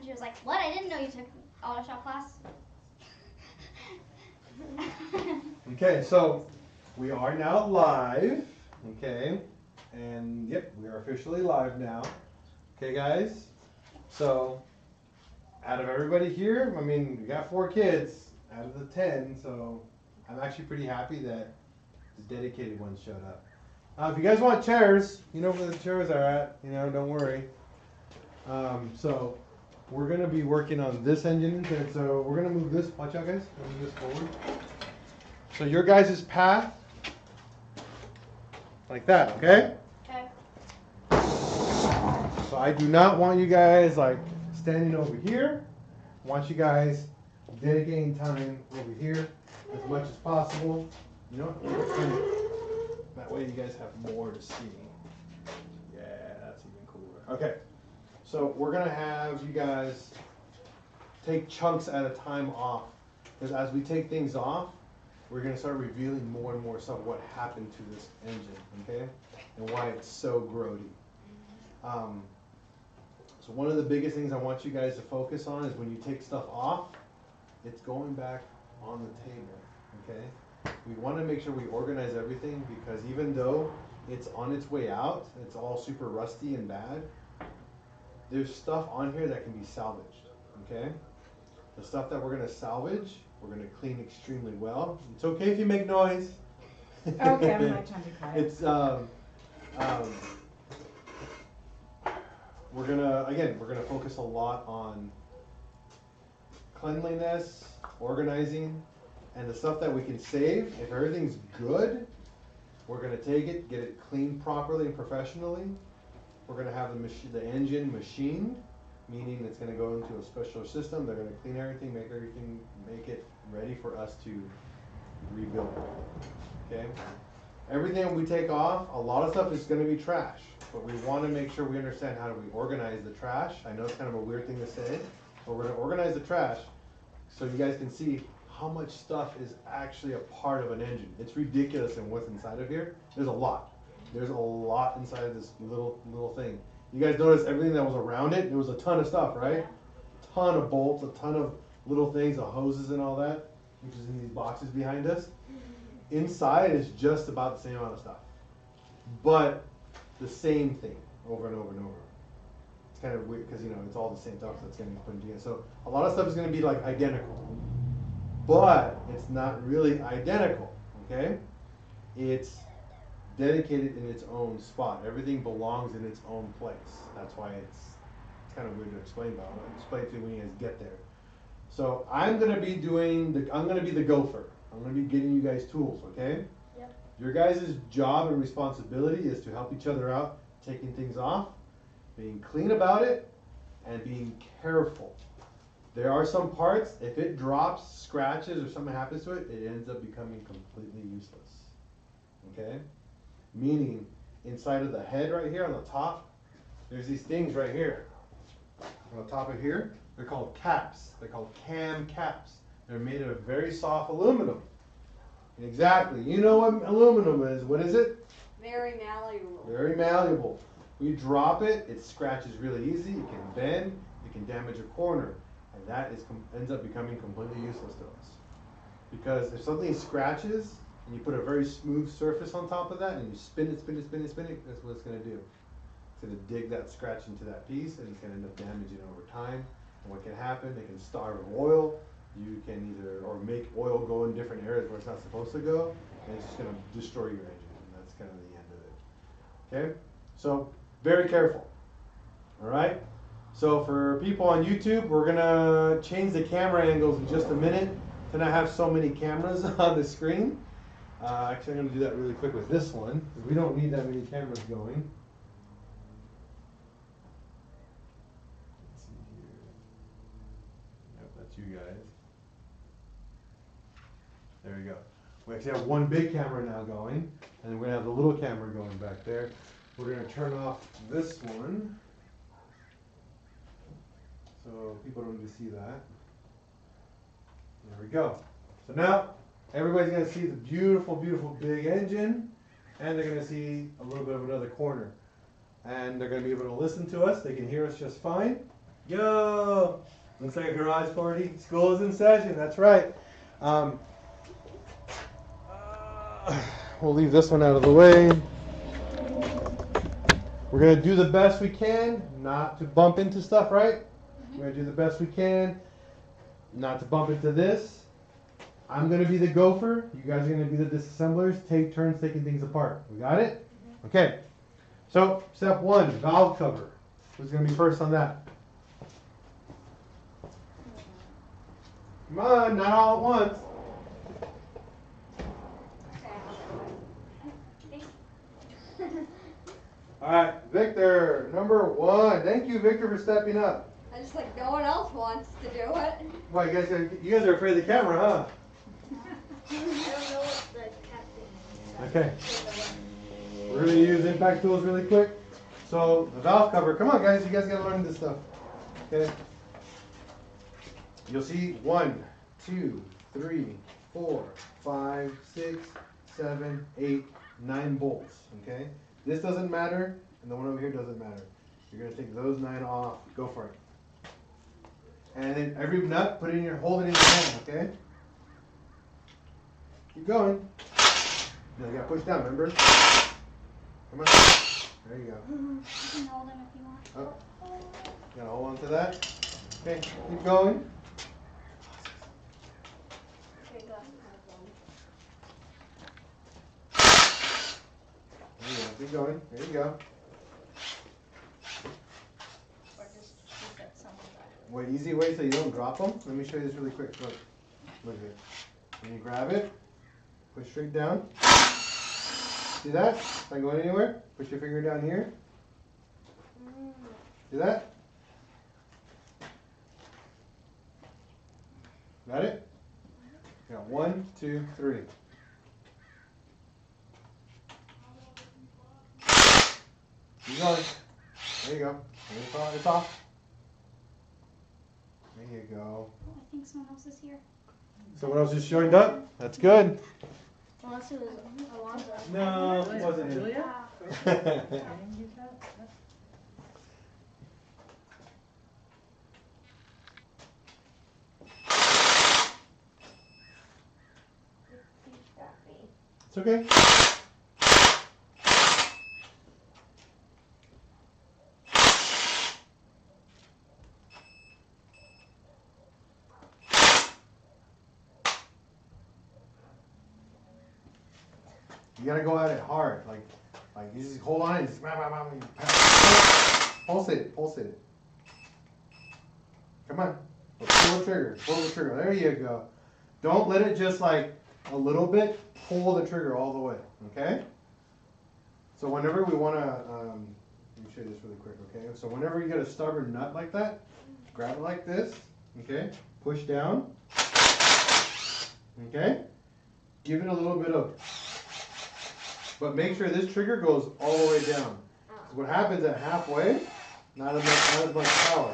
and she was like, "What? I didn't know you took auto shop class." Okay, so we are now live. Okay, and yep, we are officially live now. Okay, guys. So out of everybody here, I mean, we got 4 kids out of the 10, so I'm actually pretty happy that the dedicated ones showed up. If you guys want chairs, you know where the chairs are at. You know, don't worry. So we're gonna be working on this engine instead. So we're gonna move this. Watch out, guys. Move this forward. So your guys' path, like that, okay? Okay. So I do not want you guys like standing over here. I want you guys dedicating time over here as much as possible. You know, that way you guys have more to see. Yeah, that's even cooler. Okay, so we're gonna have you guys take chunks at a time off, because as we take things off, we're gonna start revealing more and more stuff what happened to this engine, okay, and why it's so grody. So one of the biggest things I want you guys to focus on is when you take stuff off, it's going back on the table, okay? We want to make sure we organize everything, because even though it's on its way out, it's all super rusty and bad, there's stuff on here that can be salvaged, okay? The stuff that we're going to salvage, we're going to clean extremely well. It's okay if you make noise. Okay, I'm not trying to be quiet. It's, we're gonna focus a lot on cleanliness, organizing, and the stuff that we can save. If everything's good, we're gonna take it, get it cleaned properly and professionally. We're gonna have the engine machined, meaning it's gonna go into a special system. They're gonna clean everything, make it ready for us to rebuild. Okay. Everything we take off, a lot of stuff is gonna be trash. But we want to make sure we understand how do we organize the trash. I know it's kind of a weird thing to say, but we're going to organize the trash so you guys can see how much stuff is actually a part of an engine. It's ridiculous in what's inside of here. There's a lot. There's a lot inside of this little thing. You guys notice everything that was around it? There was a ton of stuff, right? A ton of bolts, a ton of little things, the hoses and all that, which is in these boxes behind us. Inside is just about the same amount of stuff. But the same thing over and over and over. It's kind of weird because, you know, it's all the same stuff that's going to be put together. So a lot of stuff is going to be like identical, but it's not really identical, okay? It's dedicated in its own spot. Everything belongs in its own place. That's why it's kind of weird to explain, but I'll explain to you when you guys get there. So I'm going to be I'm going to be the gopher. I'm going to be getting you guys tools, okay? Your guys' job and responsibility is to help each other out, taking things off, being clean about it, and being careful. There are some parts, if it drops, scratches, or something happens to it, it ends up becoming completely useless. Okay? Meaning, inside of the head right here on the top, there's these things right here. On the top of here, they're called caps. They're called cam caps. They're made of very soft aluminum. Exactly. You know what aluminum is. What is it? Very malleable. Very malleable. We drop it, it scratches really easy, it can bend, it can damage a corner, and that ends up becoming completely useless to us. Because if something scratches, and you put a very smooth surface on top of that, and you spin it, that's what it's going to do. It's going to dig that scratch into that piece, and it's going to end up damaging it over time. And what can happen, it can starve of oil. You can or make oil go in different areas where it's not supposed to go, and it's just going to destroy your engine, and that's kind of the end of it. Okay? So, very careful. Alright? So for people on YouTube, we're going to change the camera angles in just a minute to not have so many cameras on the screen. Actually, I'm going to do that really quick with this one, because we don't need that many cameras going. Let's see here. Yep, that's you guys. There you go. We actually have one big camera now going, and we're going to have the little camera going back there. We're going to turn off this one, so people don't need to see that. There we go. So now, everybody's going to see the beautiful, beautiful big engine, and they're going to see a little bit of another corner. And they're going to be able to listen to us. They can hear us just fine. Yo! Looks like a garage party. School is in session. That's right. We'll leave this one out of the way. We're going to do the best we can not to bump into stuff, right? We're going to do the best we can not to bump into this. I'm going to be the gopher. You guys are going to be the disassemblers. Take turns taking things apart. We got it? Okay. So, step one, valve cover. Who's going to be first on that? Come on, not all at once. All right, Victor, number one. Thank you, Victor, for stepping up. I just like no one else wants to do it. Well, you guys are afraid of the camera, huh? I don't know what the captain. Okay. We're going to use impact tools really quick. So, the valve cover. Come on, guys. You guys got to learn this stuff. Okay. You'll see 1, 2, 3, 4, 5, 6, 7, 8, 9 bolts. Okay. This doesn't matter, and the one over here doesn't matter. You're going to take those 9 off. Go for it. And then every nut, hold it in your hand, okay? Keep going. Now you got to push down, remember? Come on. There you go. You can hold them if you want. Oh. You got to hold on to that. Okay, keep going. There you go. There you go. Keep going. There you go. Or just keep it somewhere. What easy way so you don't drop them? Let me show you this really quick. Look. Look here. When you grab it, push straight down. See that? It's not going anywhere. Push your finger down here. See that? Got it? Got 1, 2, 3. Keep going. There you go. It's off. There you go. Oh, I think someone else is here. Someone else just joined up? That's good. Unless it was Alonzo. No, it wasn't Julia? him. I didn't get that. It's okay. You gotta go at it hard, like you just hold on and just pulse it. Come on, pull the trigger. There you go. Don't let it just like a little bit. Pull the trigger all the way. Okay. So whenever we want to, let me show you this really quick. Okay. So whenever you get a stubborn nut like that, grab it like this. Okay. Push down. Okay. Give it a little bit of. But make sure this trigger goes all the way down. Because what happens at halfway, not as much power.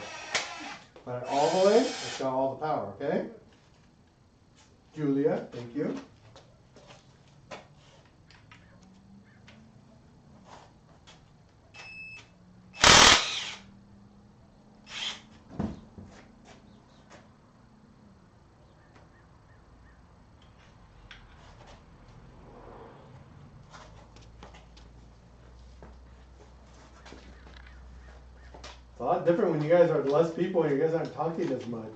But all the way, it's got all the power, okay? Julia, thank you. It's a lot different when you guys are less people and you guys aren't talking as much.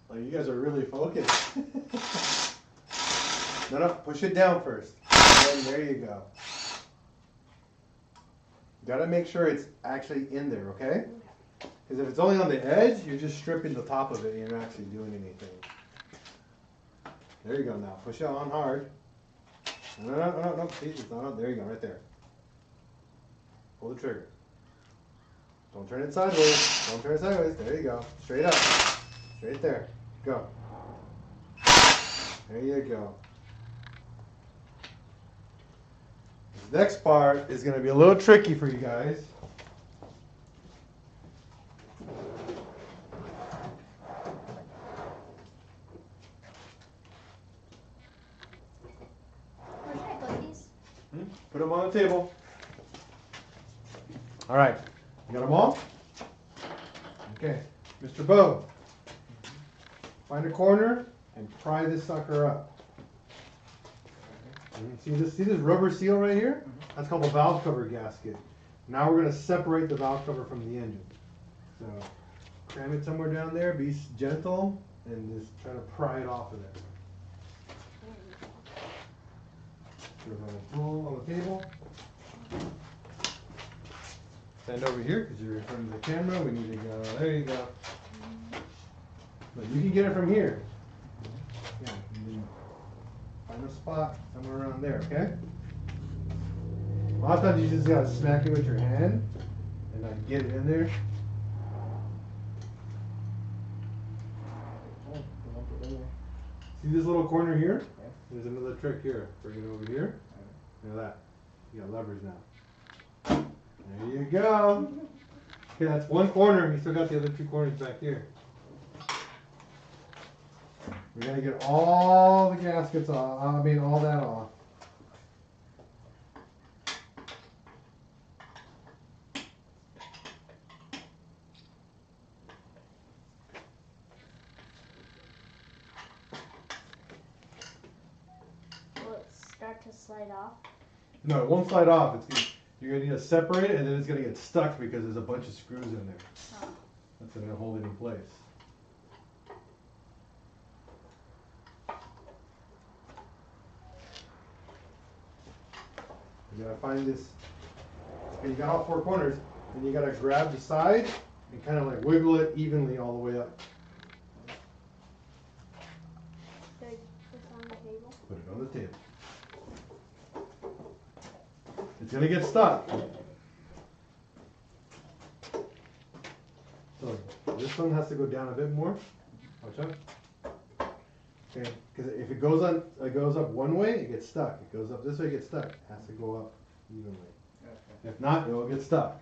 Like you guys are really focused. No, push it down first. And there you go. You gotta make sure it's actually in there, okay? Because if it's only on the edge, you're just stripping the top of it and you're not actually doing anything. There you go now. Push it on hard. No. See, it's not on. There you go, right there. Pull the trigger. Don't turn it sideways. There you go. Straight up. Straight there. Go. There you go. This next part is going to be a little tricky for you guys. Where should I put these? Put them on the table. All right. You got them all? Okay, Mr. Bo, find a corner and pry this sucker up. See this rubber seal right here? That's called a valve cover gasket. Now we're going to separate the valve cover from the engine. So cram it somewhere down there, be gentle, and just try to pry it off of there. Put it on the tool on the table. Stand over here because you're in front of the camera. We need to go. There you go. But you can get it from here. Yeah, and then find a spot somewhere around there, okay? A lot of times you just gotta smack it with your hand and like get it in there. See this little corner here? There's another trick here. Bring it over here. Look at that. You got levers now. There you go. Okay, that's one corner. You still got the other two corners back here. We're gonna get all the gaskets off. I mean, all that off. Will it start to slide off? No, it won't slide off. You're gonna need to separate it, and then it's gonna get stuck because there's a bunch of screws in there. Oh. That's gonna hold it in place. You gotta find this. Okay, you got all four corners, and you gotta grab the side and kind of like wiggle it evenly all the way up. Should I put this on the table? Put it on the table. It's gonna get stuck. So this one has to go down a bit more. Watch out. Okay, because if it goes up one way, it gets stuck. It goes up this way, it gets stuck. It has to go up evenly. Okay. If not, it will get stuck.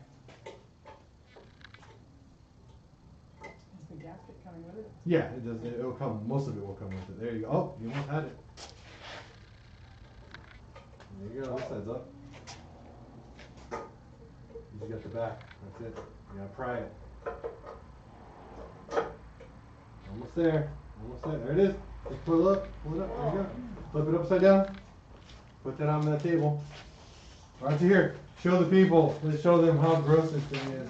Is the gasket coming with it? Yeah, it does. It'll come. Most of it will come with it. There you go. Oh, you almost had it. There you go. This side's up. You just got the back. That's it. You gotta pry it. Almost there. Almost there. There it is. Just pull it up. Pull it up. There you go. Flip it upside down. Put that on that table. Right to here. Show the people. Let's show them how gross this thing is.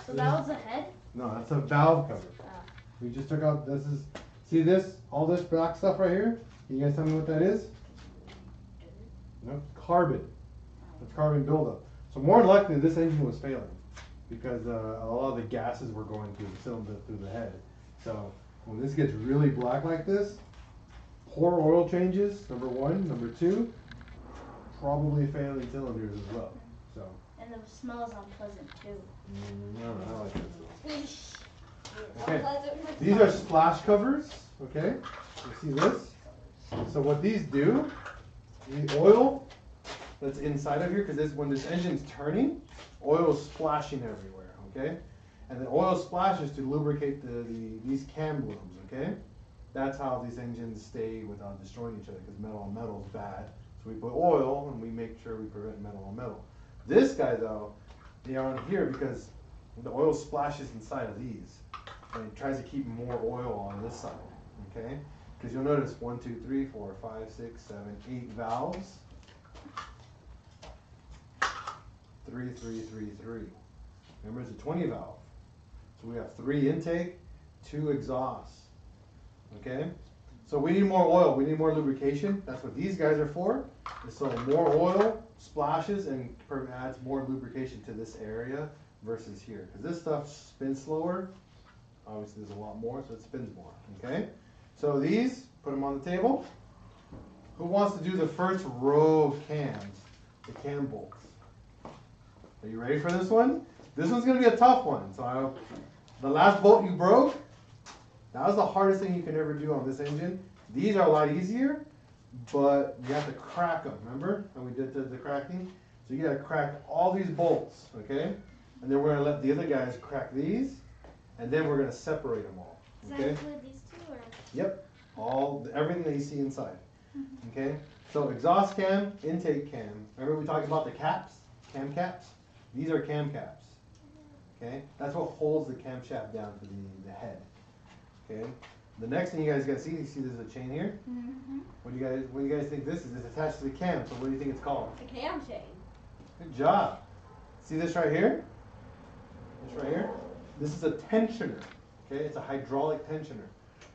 So that was the head? No, that's a valve cover. Oh. We just took out, this is, see this, all this black stuff right here? Can you guys tell me what that is? No, carbon. That's carbon buildup. So more than likely this engine was failing because a lot of the gases were going through the cylinder, through the head. So when this gets really black like this, poor oil changes, number one. Number two, probably failing cylinders as well. So. And the smell is unpleasant too. No, I like this. Okay. Okay. These are splash covers, okay? You see this? So what these do, the oil that's inside of here, because when this engine's turning, oil is splashing everywhere, okay? And the oil splashes to lubricate these cam blooms, okay? That's how these engines stay without destroying each other, because metal on metal is bad. So we put oil and we make sure we prevent metal on metal. This guy though, they are on here because the oil splashes inside of these. And it tries to keep more oil on this side, okay? Because you'll notice 1, 2, 3, 4, 5, 6, 7, 8 valves. 3, 3, 3, 3. Remember, it's a 20 valve. So we have 3 intake, 2 exhausts, okay? So we need more oil, we need more lubrication. That's what these guys are for. So more oil splashes and adds more lubrication to this area versus here. Because this stuff spins slower. Obviously there's a lot more, so it spins more, okay? So these, put them on the table. Who wants to do the first row of cams, the cam bolts? Are you ready for this one? This one's gonna be a tough one. So the last bolt you broke, that was the hardest thing you can ever do on this engine. These are a lot easier, but you have to crack them, remember? And we did the cracking. So you gotta crack all these bolts, okay? And then we're gonna let the other guys crack these, and then we're gonna separate them all, Does that okay? include these two or? Yep, everything that you see inside, okay? So exhaust cam, intake cam. Remember we talked about the caps, cam caps? These are cam caps, Okay, that's what holds the camshaft down to the head. Okay, the next thing you guys gotta see, you see there's a chain here. Mm-hmm. What do you guys think this is? It's attached to the cam. So what do you think it's called? A cam chain. Good job. See this right here? This right here? This is a tensioner. Okay, it's a hydraulic tensioner.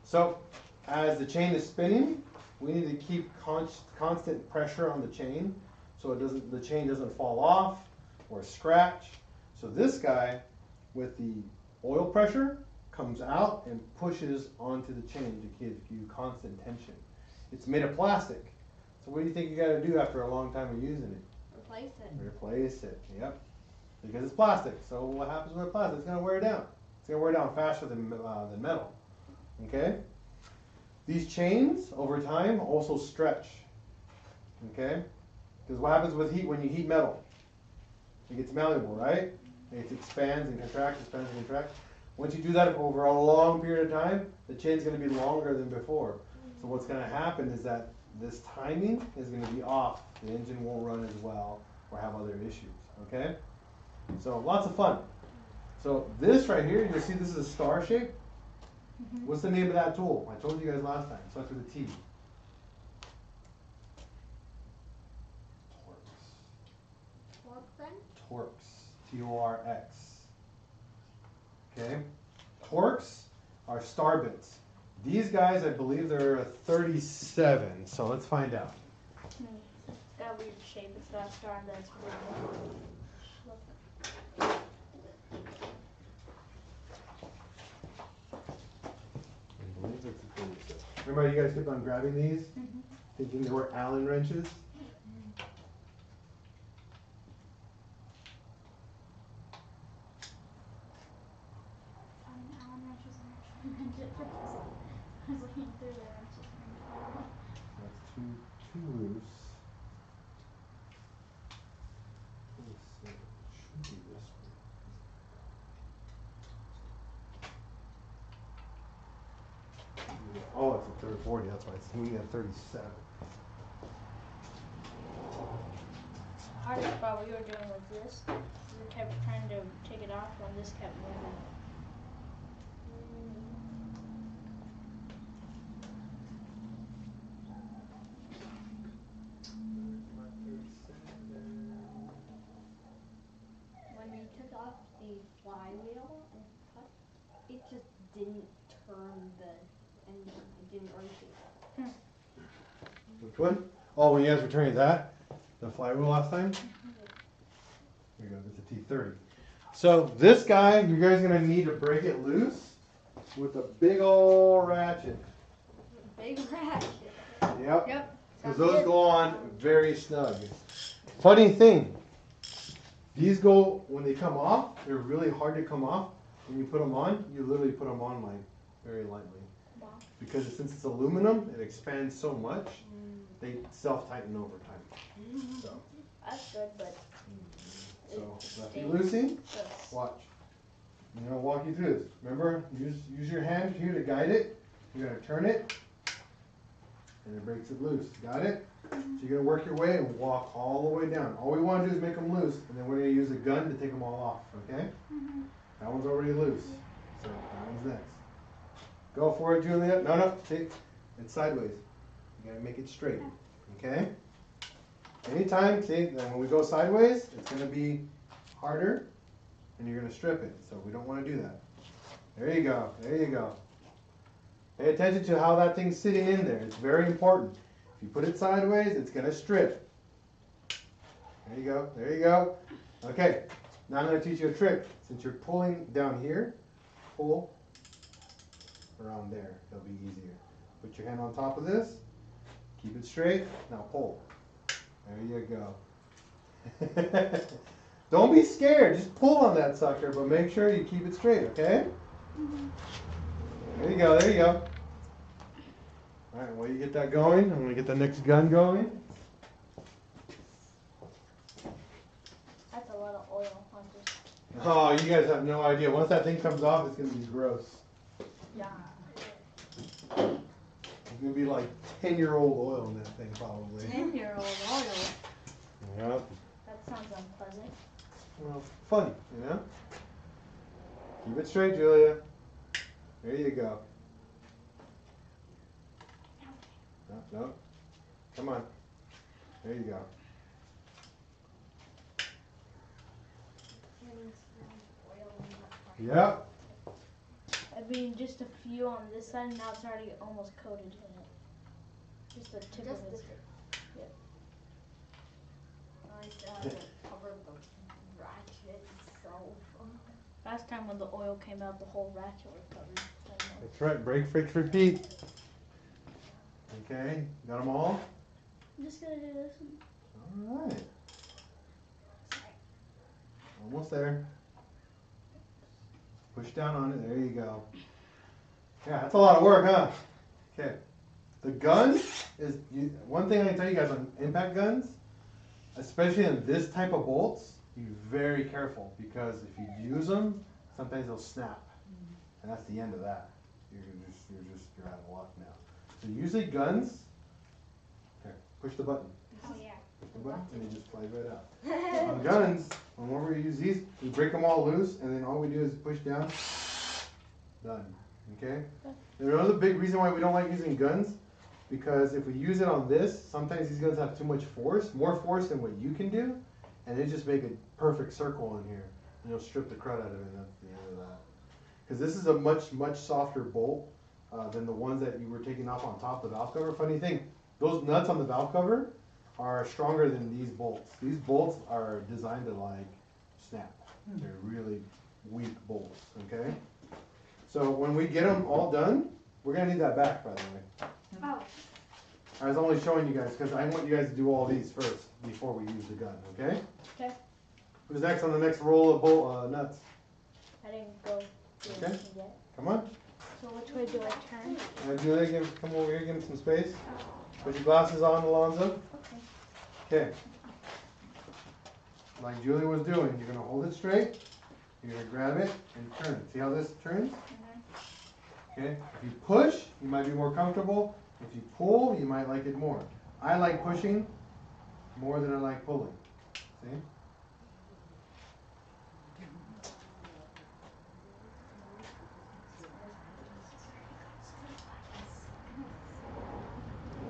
So as the chain is spinning, we need to keep constant pressure on the chain so the chain doesn't fall off or scratch. So this guy with the oil pressure comes out and pushes onto the chain to give you constant tension. It's made of plastic. So what do you think you got to do after a long time of using it? Replace it. Replace it, yep. Because it's plastic. So what happens with plastic? It's going to wear it down. It's going to wear down faster than metal. Okay? These chains, over time, also stretch. Okay? Because what happens with heat when you heat metal? It gets malleable, right? It expands and contracts, expands and contracts. Once you do that over a long period of time, the chain's going to be longer than before. So what's going to happen is that this timing is going to be off. The engine won't run as well or have other issues. Okay? So lots of fun. So this right here, you'll see this is a star shape. Mm-hmm. What's the name of that tool? I told you guys last time. It starts with a T. Torque then? Torx. T-O-R-X. Okay? Torx are star bits. These guys, I believe they're a 37. So let's find out. It's got a weird shape. It's got a star and then it's weird. I believe it's a 37. Remember you guys kept on grabbing these? Mm-hmm. Thinking they were Allen wrenches? Allen wrenches are actually meant to I was looking through there and just That's too loose. Let me see. It should be this way. Oh, it's a 3040. That's why it's swinging at 37. hardest part we were doing with this, we kept trying to take it off when this kept moving. When we took off the flywheel and cut, it just didn't turn the engine. It didn't rotate. Which one? Oh, when you guys were turning that? The flywheel last time? Here you go, it's a T30. So this guy, you guys are going to need to break it loose with a big old ratchet. Big ratchet. Yep. Yep. Because those go on very snug. Funny thing, these go, when they come off, they're really hard to come off. When you put them on, you literally put them on like very lightly. Wow. Because since it's aluminum, it expands so much, they self-tighten over time. So, That's good, but lefty loosey, watch. I'm gonna walk you through this. Remember, use your hand here to guide it. You're gonna turn it, and it breaks it loose. Got it? So you're gonna work your way and walk all the way down. All we want to do is make them loose, and then we're gonna use a gun to take them all off. Okay? That one's already loose. So that one's next. Go for it, Julia. No, see, it's sideways. You gotta make it straight. Okay? Anytime, see, then when we go sideways, it's gonna be harder, and you're gonna strip it. So we don't want to do that. There you go. There you go. Pay attention to how that thing's sitting in there. It's very important. If you put it sideways, it's gonna strip. There you go. There you go. Okay. Now I'm gonna teach you a trick. Since you're pulling down here, pull around there. It'll be easier. Put your hand on top of this. Keep it straight. Now pull. There you go. Don't be scared. Just pull on that sucker, but make sure you keep it straight, okay? There you go. There you go. All right, while you get that going, I'm going to get the next gun going. that's a lot of oil on just. Oh, you guys have no idea. Once that thing comes off, it's going to be gross. Yeah. It's going to be like 10-year-old oil in that thing, probably. 10-year-old oil. Yep. That sounds unpleasant. Well, funny, you know? Keep it straight, Julia. There you go. No, no. Come on. There you go. Yep. I mean, just a few on this side, and now it's already almost coated in it. Just the tip of it. Yep. I still have to cover the ratchet, so fun. Last time when the oil came out, the whole ratchet was covered. That's right. Break, fix, repeat. Okay. Got them all? I'm just gonna do this one. All right. Almost there. Push down on it. There you go. Yeah, that's a lot of work, huh? Okay. The gun is one thing I can tell you guys on impact guns, especially on this type of bolts. Be very careful because if you use them, sometimes they'll snap, and that's the end of that. You're out of luck now. So usually guns. Here, push the button. Oh yeah. Push the button, and it just flies right out. On guns, whenever we use these, we break them all loose, and then all we do is push down. Done. Okay? Another big reason why we don't like using guns, because if we use it on this, sometimes these guns have too much force, more force than what you can do, and they just make a perfect circle in here. And you'll strip the crud out of it, and that's the end of that. Because this is a much softer bolt than the ones that you were taking off on top of the valve cover. Funny thing, those nuts on the valve cover are stronger than these bolts. These bolts are designed to like snap. They're really weak bolts, okay? So when we get them all done, we're gonna need that back, by the way. Oh. I was only showing you guys because I want you guys to do all these first before we use the gun, okay? Okay. Who's next on the next roll of bolt nuts? I didn't go do Okay. anything yet. Come on. So which way do I turn? Julia, come over here, give him some space. Put your glasses on, Alonzo. Okay. Okay. Like Julia was doing, you're gonna hold it straight. You're gonna grab it and turn. See how this turns? Okay. If you push, you might be more comfortable. If you pull, you might like it more. I like pushing more than I like pulling. See?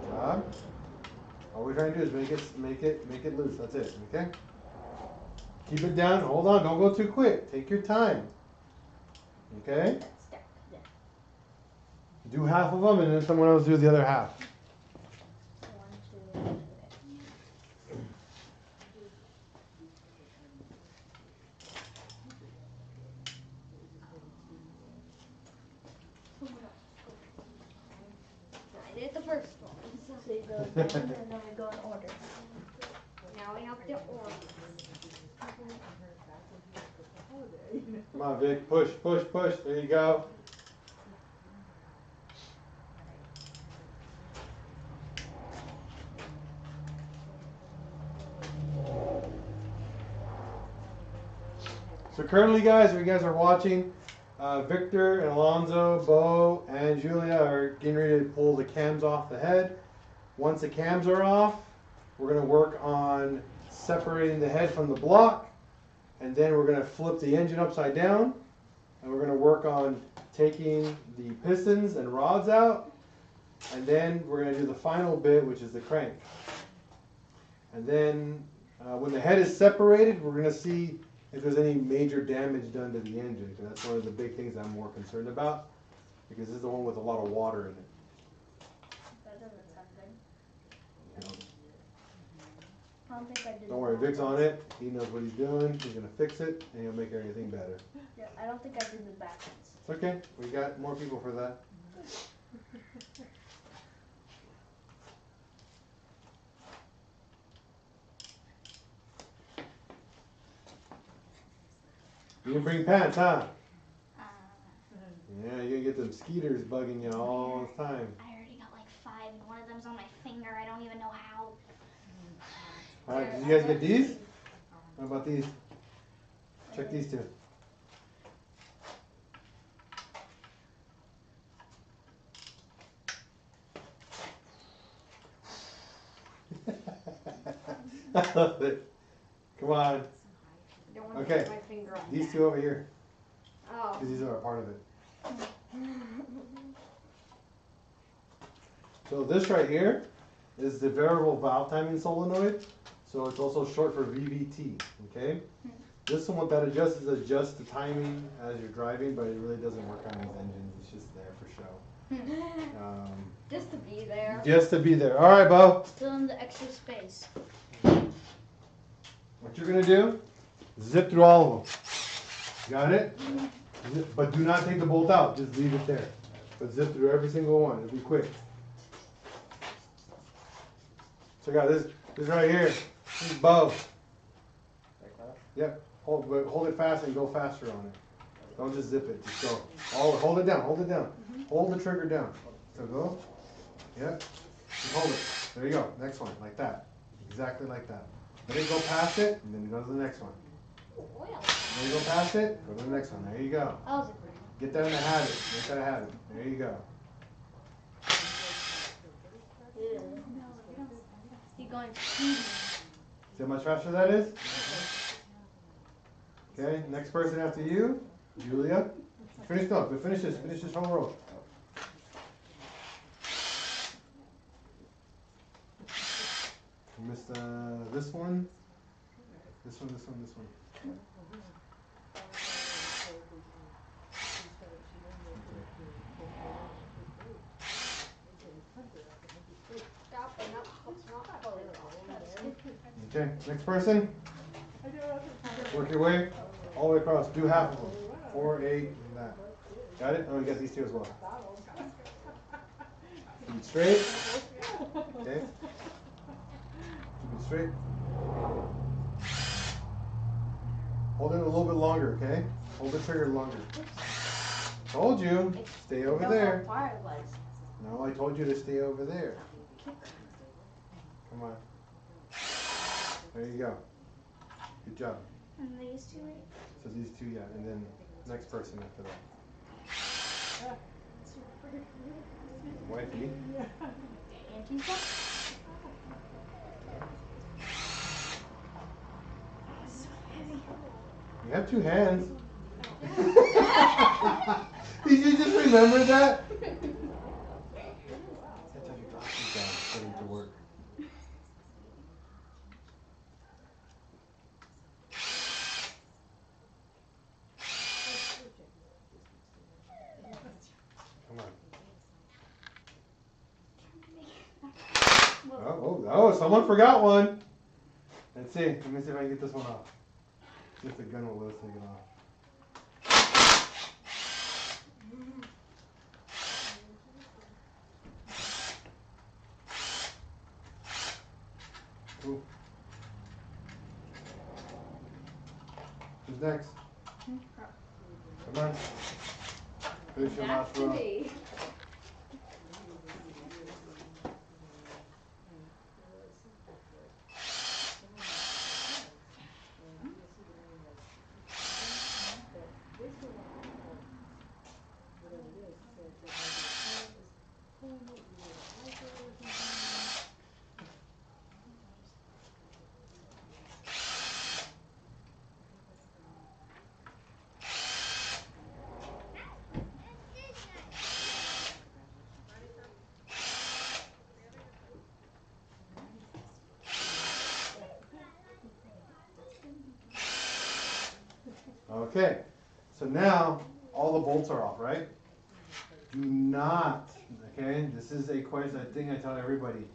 Good job. All we're trying to do is make it loose. That's it. Okay? Keep it down. Hold on. Don't go too quick. Take your time. Okay? Do half of them, and then someone else do the other half. 1, 2, 3. I did the first one. So you go down, and then we go in order. Now we have to order. Come on, Vic. Push, push, push. There you go. So currently, guys, if you guys are watching, Victor and Alonzo, Bo, and Julia are getting ready to pull the cams off the head. Once the cams are off, we're going to work on separating the head from the block, and then we're going to flip the engine upside down, and we're going to work on taking the pistons and rods out, and then we're going to do the final bit, which is the crank. And then when the head is separated, we're going to see if there's any major damage done to the engine, because that's one of the big things I'm more concerned about, because this is the one with a lot of water in it. That doesn't sound good. You know, I don't think I did. don't worry, Vic's on it. He knows what he's doing. He's gonna fix it, and he'll make everything better. Yeah, I don't think I did the back ones. It's okay. We got more people for that. You didn't bring pants, huh? Yeah, you're gonna get them skeeters bugging you all the time. I already got like 5, and one of them's on my finger. I don't even know how. All right, did you guys get these? What about these? Check these two. I love it. Come on. I don't want to Okay. put my finger on These that. two over here. Oh. because these are a part of it. So this right here is the variable valve timing solenoid. So it's also short for VVT, okay? This one, what that adjusts is adjust the timing as you're driving, but it really doesn't work on these engines. It's just there for show. Just to be there. Just to be there. All right, Bo. Still in the extra space. What you're gonna do, zip through all of them. Got it? But do not take the bolt out. Just leave it there. But zip through every single one. It'll be quick. So got this right here. This is Bo. Yep. Hold it fast and go faster on it. Don't just zip it. Just go. Hold it down. Hold it down. Hold the trigger down. So go. Yep. Just hold it. There you go. Next one. Like that. Exactly like that. Let it go past it, and then go to the next one. Let it go past it. Go to the next one. There you go. Get that in a habit. Make that a habit. There you go. You're going speedy. See how much faster that is? Okay, next person after you, Julia. Finish this whole row. You missed this one. This one. Okay, next person. Work your way all the way across. Do half of them. 4, 8, and that. Got it? Oh, you got these two as well. Keep it straight. Okay. Keep it straight. Hold it a little bit longer, okay? Hold the trigger longer. Told you. Stay over there. How far it was. No, I told you to stay over there. Come on. There you go. Good job. And these two, right? So these two, yeah, and then next person after that. Wifey. Auntie's up. You have 2 hands. Did you just remember that? That's how you drop these down, put them to work. Come on. Oh, someone forgot one. Let's see. Let me see if I can get this one off. See if the gun will let us take it off. Cool. Who's next? Come on. Finish your last row. Okay, so now all the bolts are off, right? Do not, okay, this is a question, a thing I tell everybody.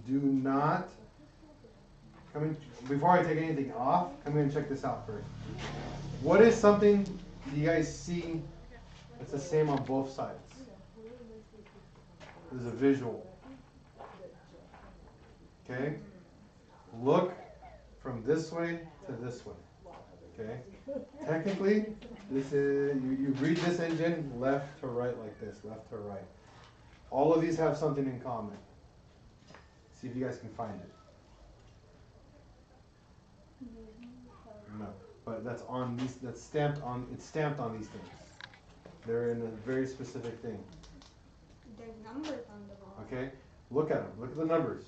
Do not, come in, before I take anything off, come in and check this out first. What is something you guys see that's the same on both sides? There's a visual. Okay? Look from this way to this way. Okay? Technically, this is you read this engine left to right like this, left to right. All of these have something in common. See if you guys can find it. No, but that's on these. That's stamped on. It's stamped on these things. They're in a very specific thing. There's numbers on the ball. Okay, look at them. Look at the numbers.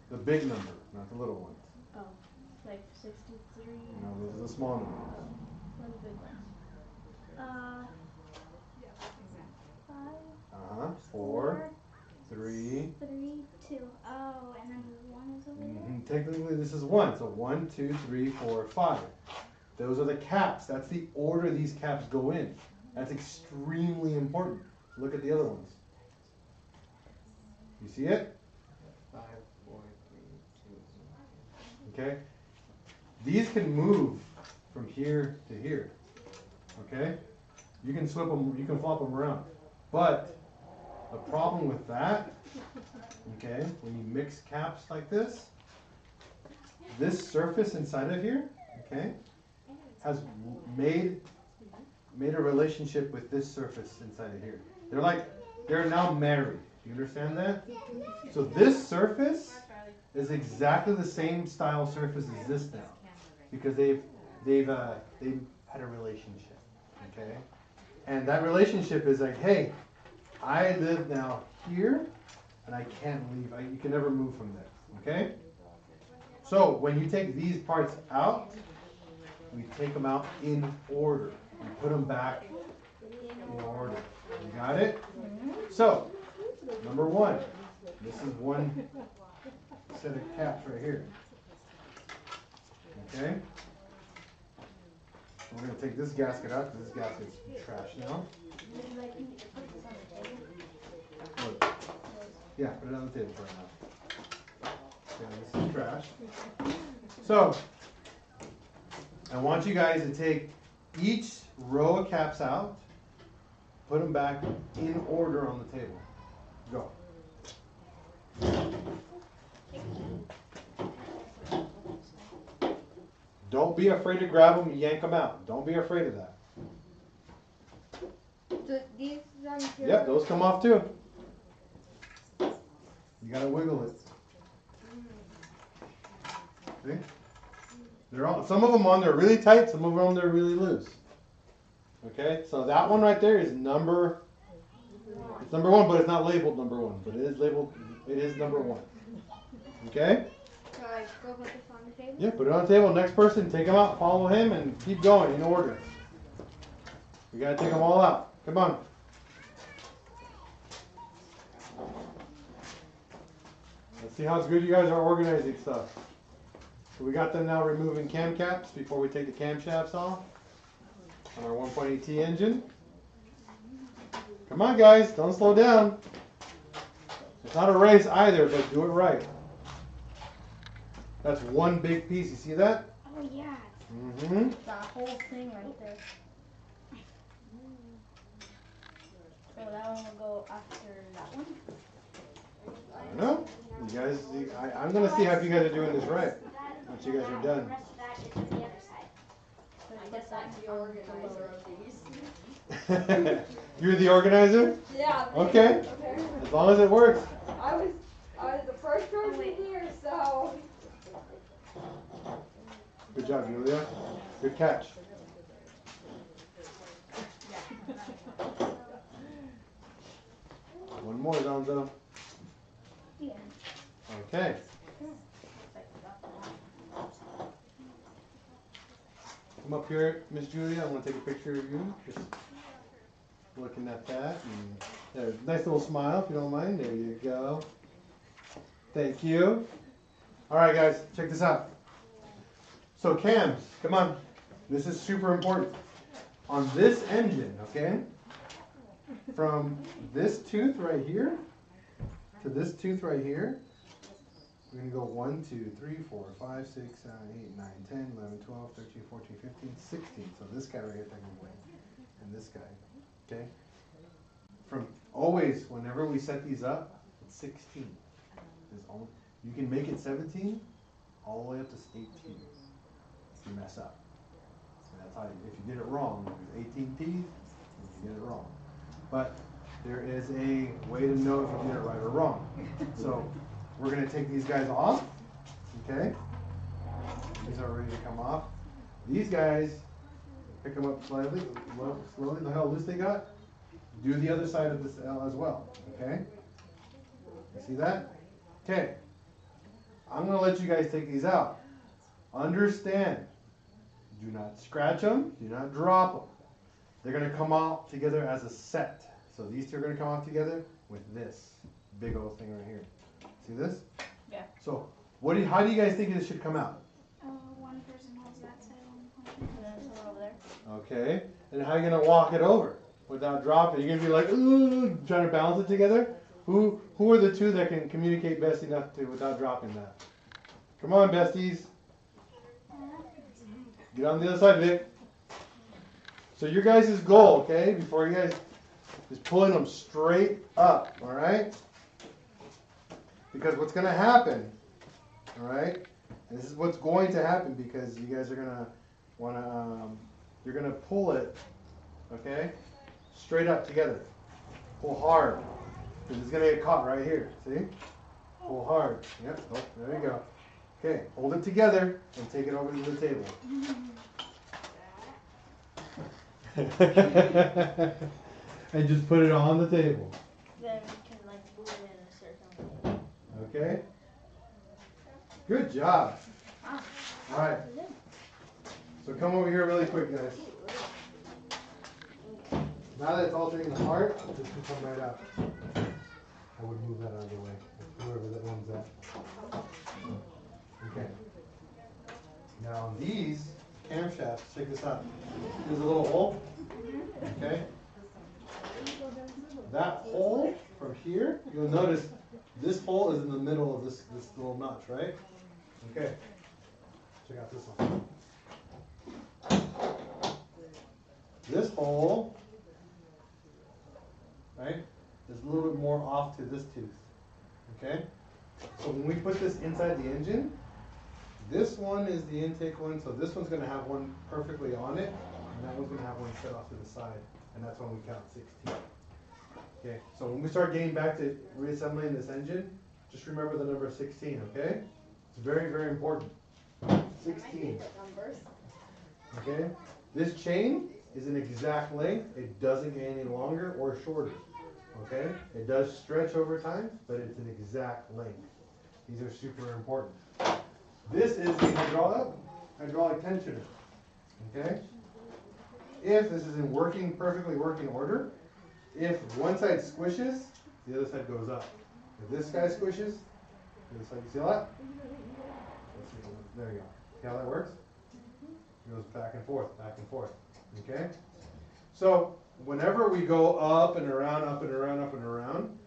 The big number, not the little ones. Oh, like 63. No, those are the small numbers. One big one. technically this is 1. So 1, 2, 3, 4, 5. Those are the caps. That's the order these caps go in. That's extremely important. Look at the other ones. You see it? 5, 4, 3, 2. Okay? These can move from here to here. Okay? You can flip them, you can flop them around. But the problem with that, okay, when you mix caps like this surface inside of here, okay, has made a relationship with this surface inside of here. They're now married. Do you understand that? So this surface is exactly the same style surface as this now, because they've had a relationship. Okay, and that relationship is like, hey, I live now here, and I can't leave. You can never move from this. Okay. So when you take these parts out, we take them out in order. We put them back in order. You got it? So, number 1. This is one set of caps right here. Okay? We're going to take this gasket out because this gasket's trash now. What? Yeah, put it on the table for now. Okay, this is trash. So, I want you guys to take each row of caps out, put them back in order on the table. Go. Don't be afraid to grab them and yank them out. Don't be afraid of that. So these ones here. Yep, those come off too. You gotta wiggle it. See? Some of them on there are really tight, some of them on there are really loose. Okay, so that one right there is number 1, but it's not labeled number 1, but it is number 1. Okay? So I go put this on the table? Yeah, put it on the table. Next person, take them out, follow him, and keep going in order. We gotta take them all out. Come on. Let's see how good you guys are organizing stuff. So we got them now removing cam caps before we take the camshafts off on our 1.8T engine. Come on, guys, don't slow down. It's not a race either, but do it right. That's one big piece. You see that? Oh yeah. Mm-hmm. That whole thing right there. So that one will go after that one? I don't know. You guys, I'm going to see how you guys are doing this right. Once you guys are done. The rest of that is on the other side. So I you guess get I'm that the on organizer the of these. You're the organizer? Yeah. Okay. As long as it works. I was the first person here, so. Good job, Julia. Good catch. One more, Zonzo. Yeah. Okay. Come up here, Miss Julia. I want to take a picture of you. Just looking at that. And there, nice little smile, if you don't mind. There you go. Thank you. All right, guys, check this out. So cams, come on. This is super important. On this engine, okay, from this tooth right here to this tooth right here, we're going to go 1, 2, 3, 4, 5, 6, 7, 8, 9, 10, 11, 12, 13, 14, 15, 16. So this guy right here technically, and this guy, okay? From always, whenever we set these up, it's 16. You can make it 17, all the way up to 18 if you mess up. And that's how if you get it wrong, there's 18 teeth, you get it wrong. But there is a way to know if you did it right or wrong. So we're going to take these guys off, okay? These are ready to come off. These guys, pick them up slowly. Look how loose they got. Do the other side of this L as well, okay? You see that? Okay. I'm going to let you guys take these out. Understand, do not scratch them, do not drop them. They're going to come out together as a set. So these two are going to come out together with this big old thing right here. See this? Yeah. So How do you guys think this should come out? One person holds that side, one And then someone over there. Okay. And how are you gonna walk it over without dropping? You're gonna be like, ooh, trying to balance it together? Who are the two that can communicate best enough to without dropping that? Come on, besties. Get on the other side, Vic. So your guys' goal, okay, before you guys is pulling them straight up, all right? Because what's gonna happen, all right? And this is what's going to happen because you guys are gonna you're gonna pull it, okay, straight up together. Pull hard, because it's gonna get caught right here. See? Pull hard. Yep. Oh, there you go. Okay, hold it together and take it over to the table. And just put it on the table. Then we can like move it in a certain way. Okay. Good job. All right. So come over here really quick, guys. Now that it's altering the heart, this can come right out. I would move that out of the way, whoever that one's at. Okay. Now these camshafts, check this out. There's a little hole. Okay. That hole from here, you'll notice this hole is in the middle of this little notch, right? Okay. Check out this one. This hole, right, is a little bit more off to this tooth. Okay? So when we put this inside the engine, this one is the intake one, so this one's going to have one perfectly on it, and that one's going to have one set off to the side, and that's when we count 16. Okay, so when we start getting back to reassembling this engine, just remember the number 16, okay? It's very, very important. 16. Okay? This chain is an exact length. It doesn't get any longer or shorter. Okay? It does stretch over time, but it's an exact length. These are super important. This is the hydraulic tensioner. Okay? If this is in perfectly working order, if one side squishes, the other side goes up. If this guy squishes, the other side, you see that? There you go. See how that works? It goes back and forth, back and forth. Okay? So whenever we go up and around, up and around, up and around,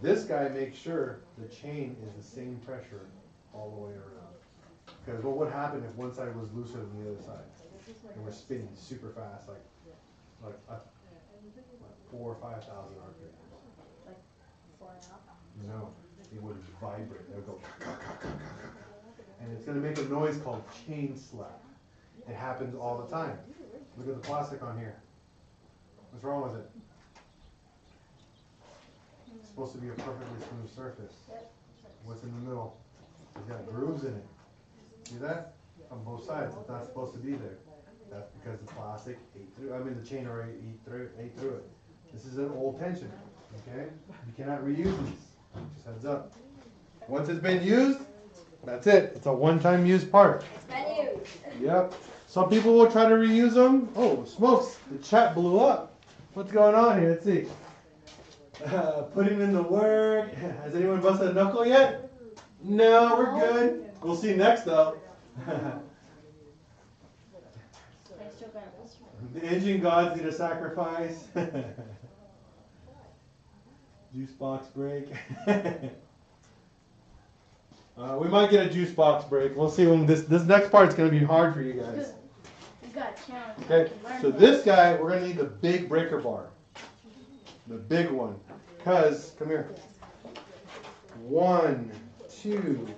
this guy makes sure the chain is the same pressure all the way around. Because what would happen if one side was looser than the other side? And we're spinning super fast, like 4,000 or 5,000 RPM. Like 4.5? No, it would vibrate. It would go, and it's going to make a noise called chain slap. It happens all the time. Look at the plastic on here. What's wrong with it? It's supposed to be a perfectly smooth surface. What's in the middle? It's got grooves in it. See that? On both sides. It's not supposed to be there. That's because the plastic ate through. the chain already ate through it. This is an old tensioner. Okay? You cannot reuse these. Just heads up. Once it's been used, that's it. It's a one-time use part. It's been used. Yep. Some people will try to reuse them. Oh, smokes. The chat blew up. What's going on here? Let's see. Putting in the work. Has anyone busted a knuckle yet? No, we're good. We'll see next, though. The engine gods need a sacrifice. Juice box break. We might get a juice box break. We'll see when this next part's going to be hard for you guys. We got a challenge. Okay, so this guy, we're going to need the big breaker bar. The big one. Because, come here. 1, 2,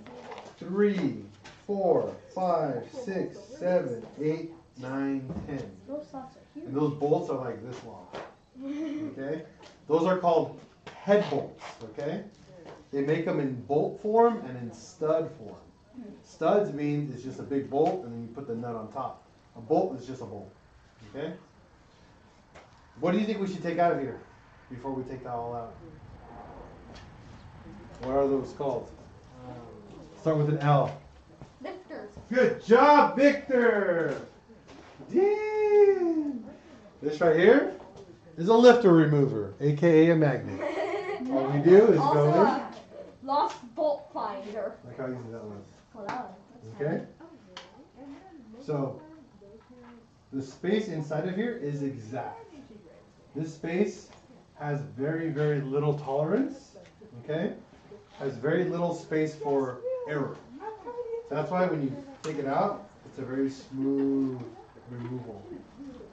3, 4, 5, 6, 7, 8, 9, 10. Those slots are huge. And those bolts are like this long. Okay? Those are called head bolts. Okay? They make them in bolt form and in stud form. Studs means it's just a big bolt and then you put the nut on top. A bolt is just a bolt. Okay? What do you think we should take out of here before we take that all out? What are those called? Start with an L. Lifters. Good job, Victor! Damn! This right here is a lifter remover, aka a magnet. All we do is Also go in. a lost bolt finder. Like how easy that was. Pull out. Okay? So, the space inside of here is exact. This space has very, very little tolerance, okay? Has very little space for error. That's why when you take it out, it's a very smooth removal.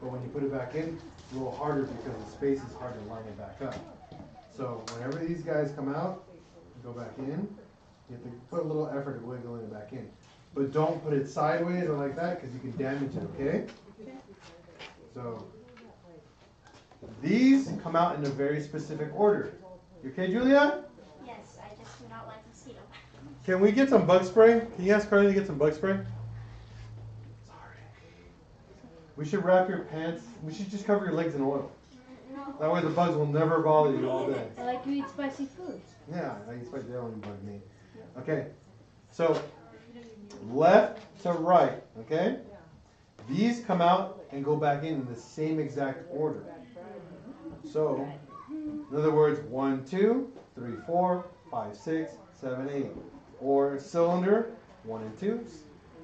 But when you put it back in, it's a little harder because the space is hard to line it back up. So whenever these guys come out and go back in, you have to put a little effort at wiggling it back in. But don't put it sideways or like that because you can damage it, okay? So these come out in a very specific order. You okay, Julia? Yes, I just do not like mosquito. Can we get some bug spray? Can you ask Carly to get some bug spray? Sorry. We should wrap your pants. We should just cover your legs in oil. That way the bugs will never bother you all day. I like you eat spicy food. Yeah, I eat spicy. They don't bug me. Okay. So left to right. Okay. These come out and go back in the same exact order. So, in other words, 1, 2, 3, 4, 5, 6, 7, 8. Or cylinder 1 and 2.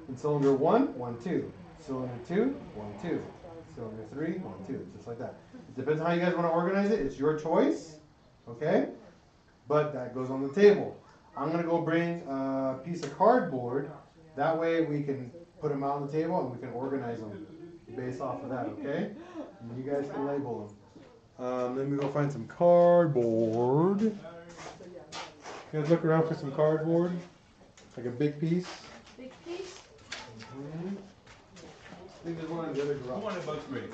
In cylinder 1, 1, 2. Cylinder 2, 1, 2. Cylinder 3, 1, 2. Just like that. It depends on how you guys want to organize it. It's your choice. Okay? But that goes on the table. I'm going to go bring a piece of cardboard. That way we can put them out on the table and we can organize them based off of that, okay? And you guys can label them. Let me go find some cardboard. You guys look around for some cardboard? Like a big piece? Big piece? Mm-hmm. I think there's one in the other garage. Who wanted bug spray?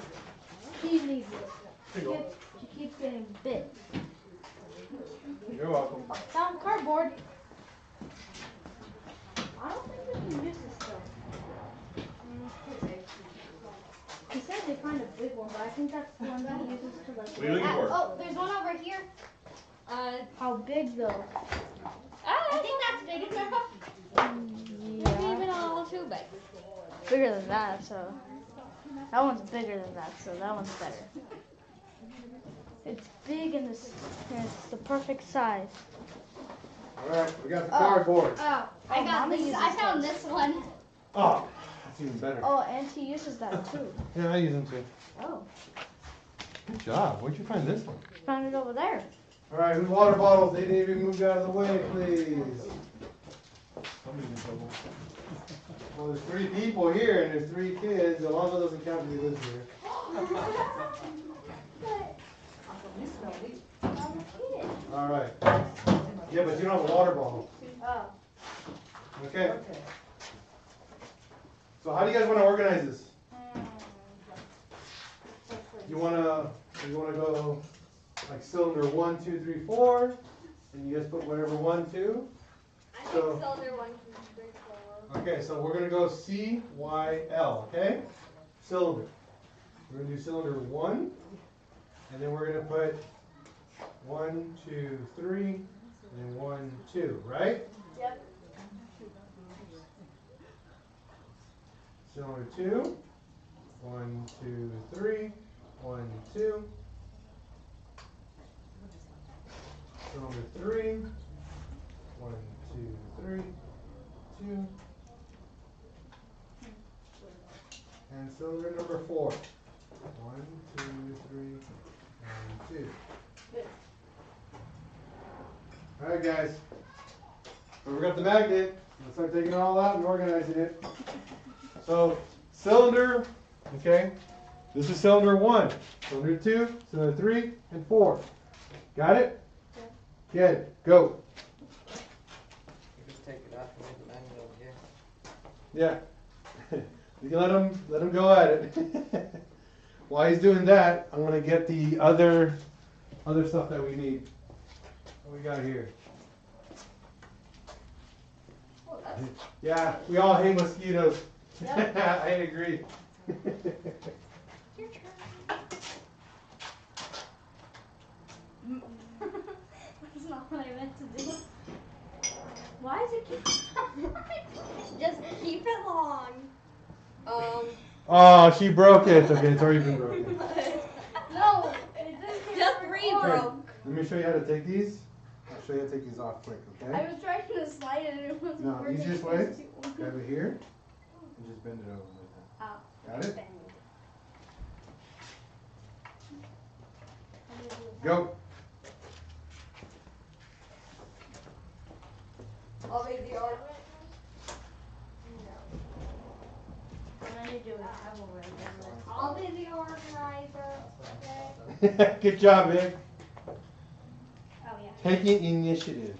He needs it. She keeps getting bit. You're welcome. Found cardboard. I don't think we can use this stuff. He said they find a big one, but I think that's the one that he uses to like. What are you looking for? Oh, there's one over here. How big though? I think that's big enough. Yeah. Even all too big. Bigger than that, so. That one's bigger than that, so that one's better. It's big and it's the perfect size. Alright, we got the cardboard. Oh, I got Mommy this. uses I found this one. Oh, that's even better. Oh, and he uses that too. Yeah, I use them too. Oh. Good job. Where'd you find this one? Found it over there. Alright, whose water bottles? They didn't even move out of the way, please. Somebody's in trouble. Well, there's 3 people here and there's 3 kids. Alonzo doesn't count because he lives here. Alright. Yeah, but you don't have a water bottle. Oh. Okay. So how do you guys want to organize this? You wanna go like cylinder 1, 2, 3, 4, and you guys put whatever 1, 2. So Cylinder 1, 2, 3, 4. okay, so we're gonna go C, Y, L. Okay, cylinder. We're gonna do cylinder 1, and then we're gonna put 1, 2, 3, and then 1, 2. Right? Yep. Cylinder 2, 1, 2, 3, 1, 2. Cylinder 3, 1, 2, 3, 2. And cylinder number 4. 1, 2, 3, and 2. Alright guys. So we got the magnet. Let's start taking it all out and organizing it. So cylinder, okay, this is cylinder 1, cylinder 2, cylinder 3, and 4. Got it? Yeah. Good, go. You just take it off and leave the manual here. Yeah. You can let him go at it. While he's doing that, I'm gonna get the other stuff that we need. What we got here? Yeah, we all hate mosquitoes. I agree. Your turn. That's not what I meant to do. Why is it keep? Just keep it long. Oh, she broke it. Okay, it's already been broken. No, it didn't. Just 3 broke. Let me show you how to take these. I'll show you how to take these off quick, I okay? was trying to slide it and it wasn't No, working. easiest way, grab it here and just bend it over like that. Oh, Got it? bend. Go. I'll be the order. And then you do a travel right there. I'll be the organizer. Okay. Good job, Vic. Oh yeah. Taking initiative.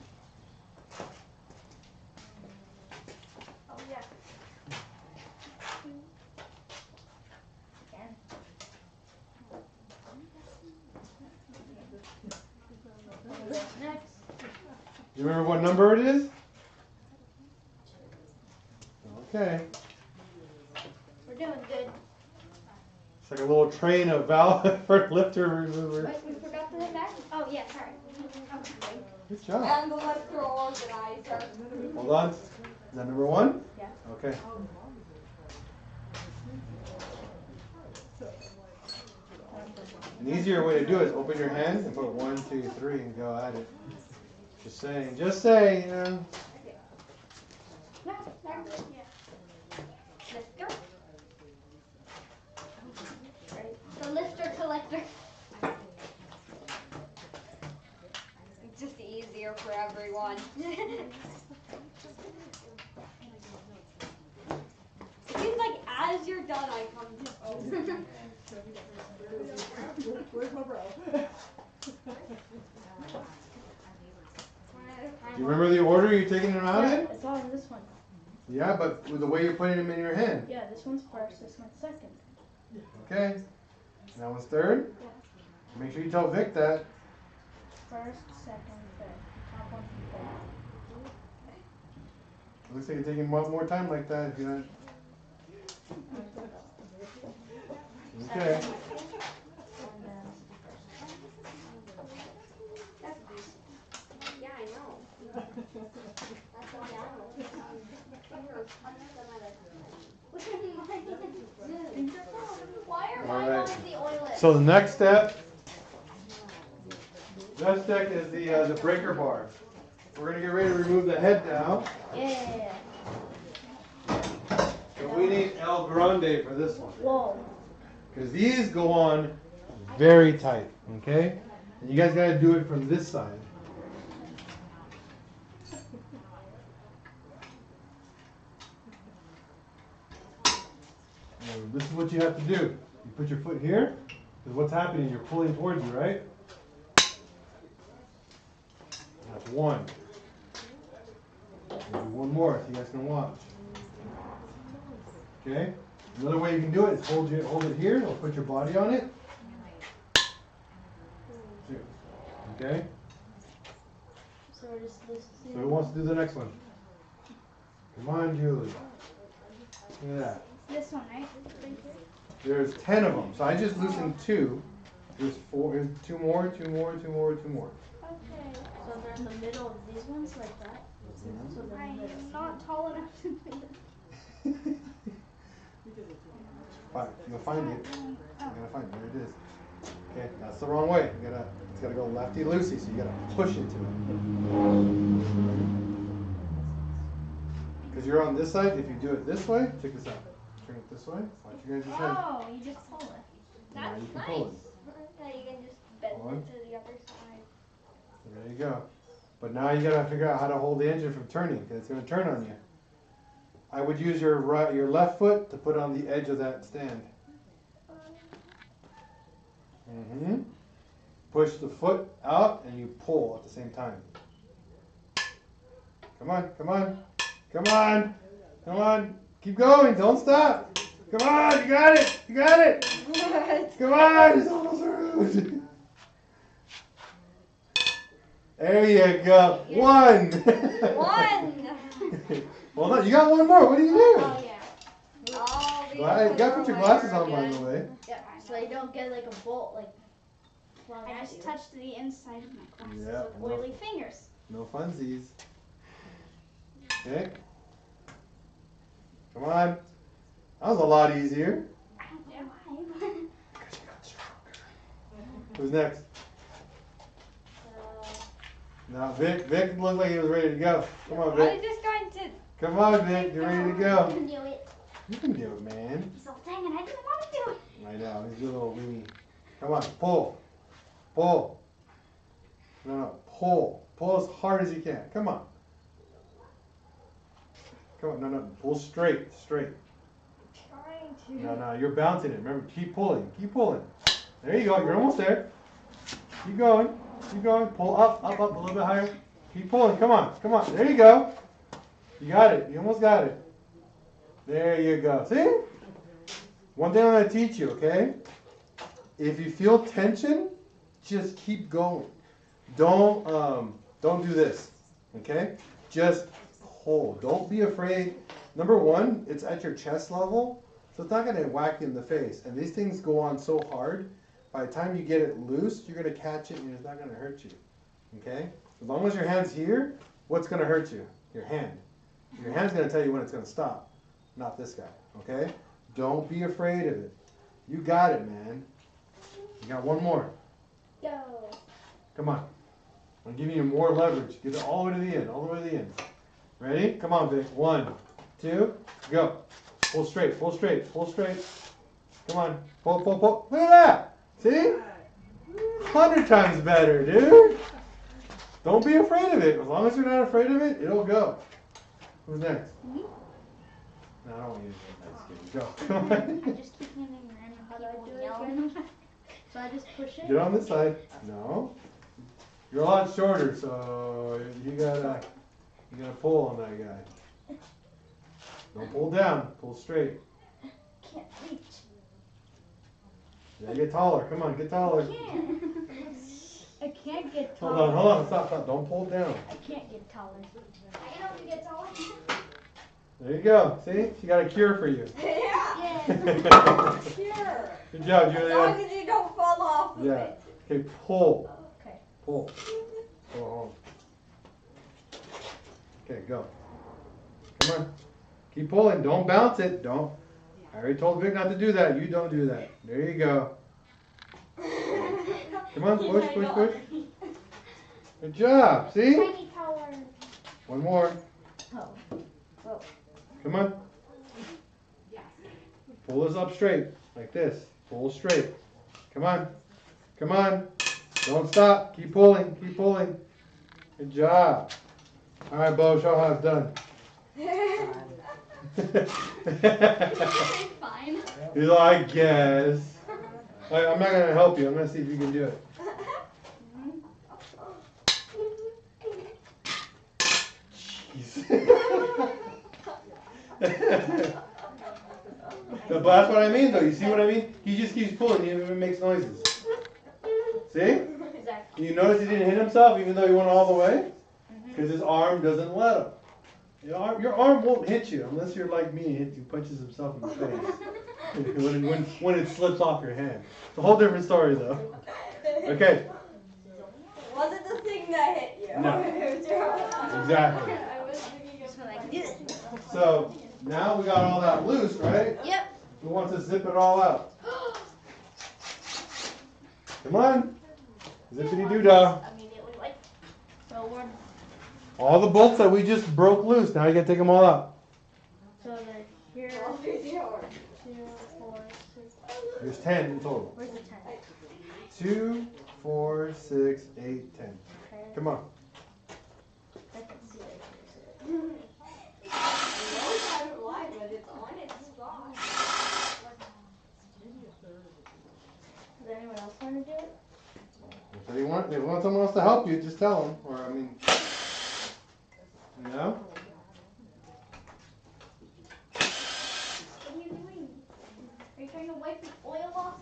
Oh yeah. Next. You remember what number it is? Okay. We're doing good. It's like a little train of valve for lifter remover. Wait, we forgot to hit back? Oh yeah, sorry. Okay. Good job. And the lifter organizer. Hold on. Is that number 1? Yeah. Okay. An easier way to do it is open your hand and put 1, 2, 3 and go at it. Just saying, you know. Lifter. Right. The lifter collector. It's just easier for everyone. It seems like as you're done, I come to. Where's my bro? Do you remember the order you're taking them out Yeah, in? it's on this one. Yeah, but with the way you're putting them in your hand. Yeah, this one's first, this one's second. Okay. That one's third. Make sure you tell Vic that. First, second, third. Top one, third. It looks like you're taking one more time like that if you're not. Okay. And then Yeah, I know. That's why I Why are All mine right. on the oil? So the next step is the breaker bar. We're gonna get ready to remove the head now. yeah. So we need El Grande for this one. Whoa. Because these go on very tight, okay? And you guys gotta do it from this side. And this is what you have to do. You put your foot here, because what's happening, you're pulling towards you, right? That's one. Maybe one more so you guys can watch. Okay? Another way you can do it is hold it here, or put your body on it. Two. Okay? So we're just this. So who wants to do the next one? Come on, Julie. Look at that. This one, right? There's 10 of them. So I just loosened 2. There's 4. There's 2 more, 2 more, 2 more, 2 more. Okay. So they're in the middle of these ones like that. So they're I in the middle. am not tall enough to do this. Fine. You'll find it. You gotta find it. There it is. Okay, that's the wrong way. It's gotta go lefty loosey, so you gotta push into it. Because you're on this side, if you do it this way, check this out. Turn it this way. Watch you guys' head. Oh, you just pull it. Yeah, That's you can nice. pull it. Yeah, you can just bend One. it to the other side. There you go. But now you gotta figure out how to hold the engine from turning, because it's gonna turn on you. I would use your left foot to put on the edge of that stand. Mm-hmm. Push the foot out and you pull at the same time. Come on, come on, come on, come on. Keep going, don't stop. Come on, you got it, you got it. Come on, it's almost through. There you go. 1. 1. Well, no, you got one more. What are you doing? Oh yeah. Oh, You gotta put your glasses on, by the way. Yeah, so you don't get like a bolt like flung I at just you. touched the inside of my glasses Yeah, with oily fingers. No funsies. Okay. Come on. That was a lot easier. I don't know why. Who's next? Now Vic looked like he was ready to go. Come on, I'm Vic. just going to. Come on, Vic. You're ready to go. You can do it. You can do it, man. He's all dang it, I didn't want to do it. I know. He's a little weenie. Come on, pull. Pull. No, pull. Pull as hard as you can. Come on. Come on. No. Pull straight. Straight. Trying to. No. You're bouncing it. Remember, keep pulling. Keep pulling. There you go. You're almost there. Keep going. Keep going. Pull up, a little bit higher. Keep pulling. Come on. Come on. There you go. You got it. You almost got it. There you go. See? One thing I'm going to teach you, okay? If you feel tension, just keep going. Don't do this, okay? Just pull. Don't be afraid. Number one, it's at your chest level, so it's not going to whack you in the face. And these things go on so hard, by the time you get it loose, you're going to catch it and it's not going to hurt you, okay? As long as your hand's here, what's going to hurt you? Your hand. Your hand's going to tell you when it's going to stop, not this guy, okay? Don't be afraid of it. You got it, man. You got one more. Go. Come on. I'm giving you more leverage. Get it all the way to the end. All the way to the end. Ready? Come on, Vic. 1, 2, go. Pull straight. Pull straight. Pull straight. Come on. Pull. Look at that. See? 100 times better, dude. Don't be afraid of it. As long as you're not afraid of it, it'll go. Who's next? Me? No, I don't want you to go. Come on. I just keep hearing random people yelling. So I just push it. Get on this side. No. You're a lot shorter, so you gotta pull on that guy. Don't pull down. Pull straight. Can't reach. Yeah, get taller. Come on, get taller. I can't get Hold taller. on. Stop. Don't pull down. I can't get taller. I can help you get taller. There you go. See? She got a cure for you. Yeah. Sure. Good job, As Julia. long as you don't fall off of Yeah. it. Okay, pull. Okay. Pull. Pull home. Okay, go. Come on. Keep pulling. Don't bounce it. Don't. I already told Vic not to do that. You don't do that. There you go. Come on, push. Good job. See? Tiny taller. One more. Oh. Come on. Pull this up straight. Like this. Pull straight. Come on. Don't stop. Keep pulling. Good job. All right, Bo, show how it's done. Fine. He's like, I guess. I'm not going to help you. I'm going to see if you can do it. Jeez. But that's what I mean, though. You see what I mean? He just keeps pulling. He even makes noises. See? Exactly. You notice he didn't hit himself even though he went all the way? Because his arm doesn't let him. Your arm won't hit you unless you're like me and he punches himself in the face. when it slips off your hand. It's a whole different story, though. Okay. It wasn't the thing that hit you. No. It was your arm. Exactly. I was thinking of So now we got all that loose, right? Yep. Who wants to zip it all out? Come on. Zippity doo dah. Immediately, like, So All the bolts that we just broke loose. Now you gotta take them all out. they're here. 2, 4, 6. There's 10 in total. Where's the 10? 2, 4, 6, 8, 10. Okay. Come on. I can see it. but it's on its spot. Does anyone else want to do it? If you want someone else to help you, just tell them. Or, I mean, you know? what are you doing? Are you trying to wipe the oil off?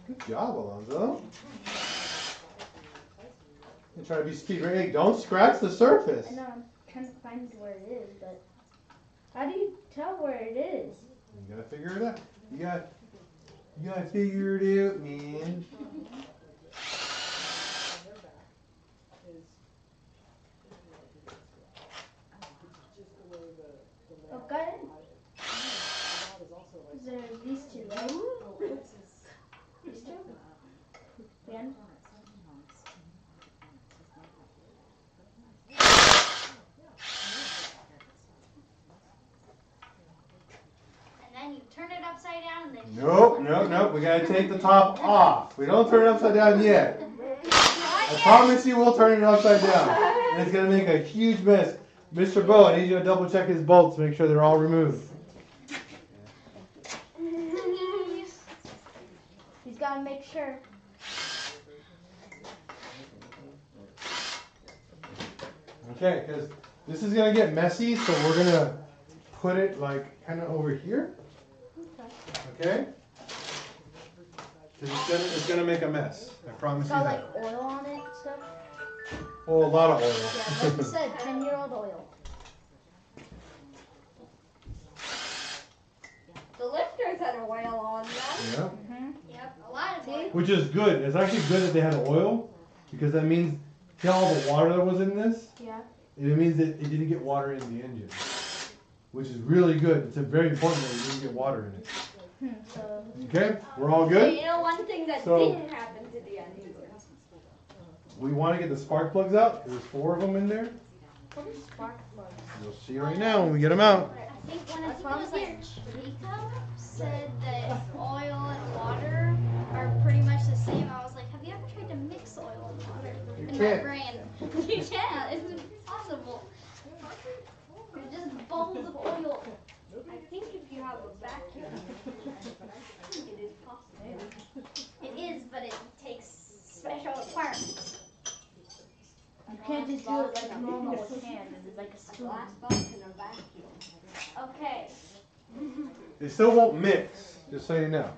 Good job, Alonzo. You try to be speed ready. Don't scratch the surface. I know, I'm trying to find where it is, but how do you tell where it is? You gotta figure it out. You gotta figure it out, man. Oh, got it. There's these two, right? These two? Yeah. upside down and then. Nope. We gotta take the top off. We don't turn it upside down yet. I promise you we'll turn it upside down. And it's gonna make a huge mess. Mr. Bo, I need you to double check his bolts, make sure they're all removed. He's gotta make sure. Okay, because this is gonna get messy, so we're gonna put it like kind of over here. Okay? Because it's gonna make a mess. I promise you Got that. like oil on it and stuff. Oh, a lot of Yeah, oil. like you said, 10-year-old oil. The lifters had oil on them. Yeah. Yep, a lot of oil. Which is good. It's actually good that they had oil, because that means, see all the water that was in this? Yeah. It means that it didn't get water in the engine, which is really good. It's very important that it didn't get water in it. So, Okay, we're all good? You know one thing that So- didn't happen to the engine. We want to get the spark plugs out. There's 4 of them in there. what is spark plugs? You'll see right now when we get them out. I think one of That's the what I was people here, like- Chico, said that oil and water are pretty much the same. I was like, have you ever tried to mix oil and water? You In can't. my brain. You can't. It's impossible. They're just bubbles of oil. I think if you have a vacuum, it is possible. It is, but it takes special requirements. You can't just do it like normal with hand. It's like a A spoon. glass box and a vacuum. Okay. They still won't mix, just so you know.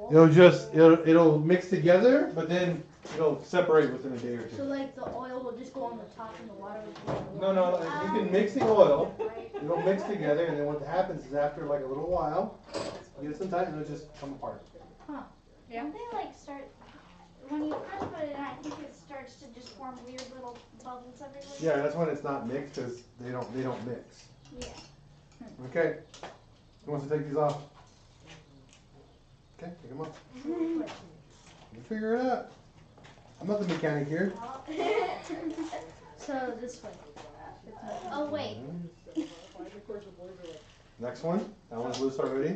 It'll mix together, but then it'll separate within a day or So 2. like the oil will just go on the top and the water will go on the No, bottom. you can mix the oil. It'll mix together, and then what happens is after like a little while, you get some time, and it'll just come apart. Don't they like start, when you first put it in, I think it starts to just form weird little bubbles everywhere? Yeah, that's when it's not mixed, because they don't mix. Yeah. Okay. Who wants to take these off? Okay, take them off. You figure it out. I'm not the mechanic here. So this way. Oh, wait. Next one. That one's loose already.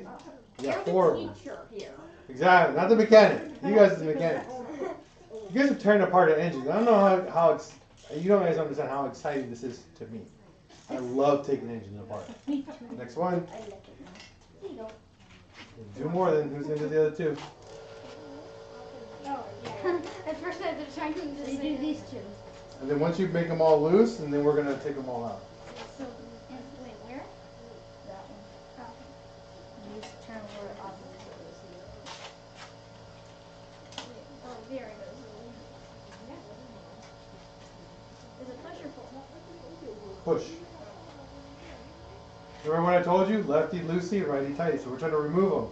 You got You're 4 of the them. teacher here. Exactly. Not the mechanic. You guys are the mechanics. You guys have tearing apart an engine. I don't know how you don't guys understand how exciting this is to me. I love taking engines apart. Me too. Next one. I like it now. There you go. 2 more then. Who's gonna do the other 2? Oh, yeah. At first I was trying to So just you say do these 2. And then once you make them all loose, and then we're gonna take them all out. So, wait, where? That one. Oh. You just turn where it opposite. Oh, there it is. Is it push or pull? Push. Remember what I told you? Lefty loosey, righty tighty. So we're trying to remove them.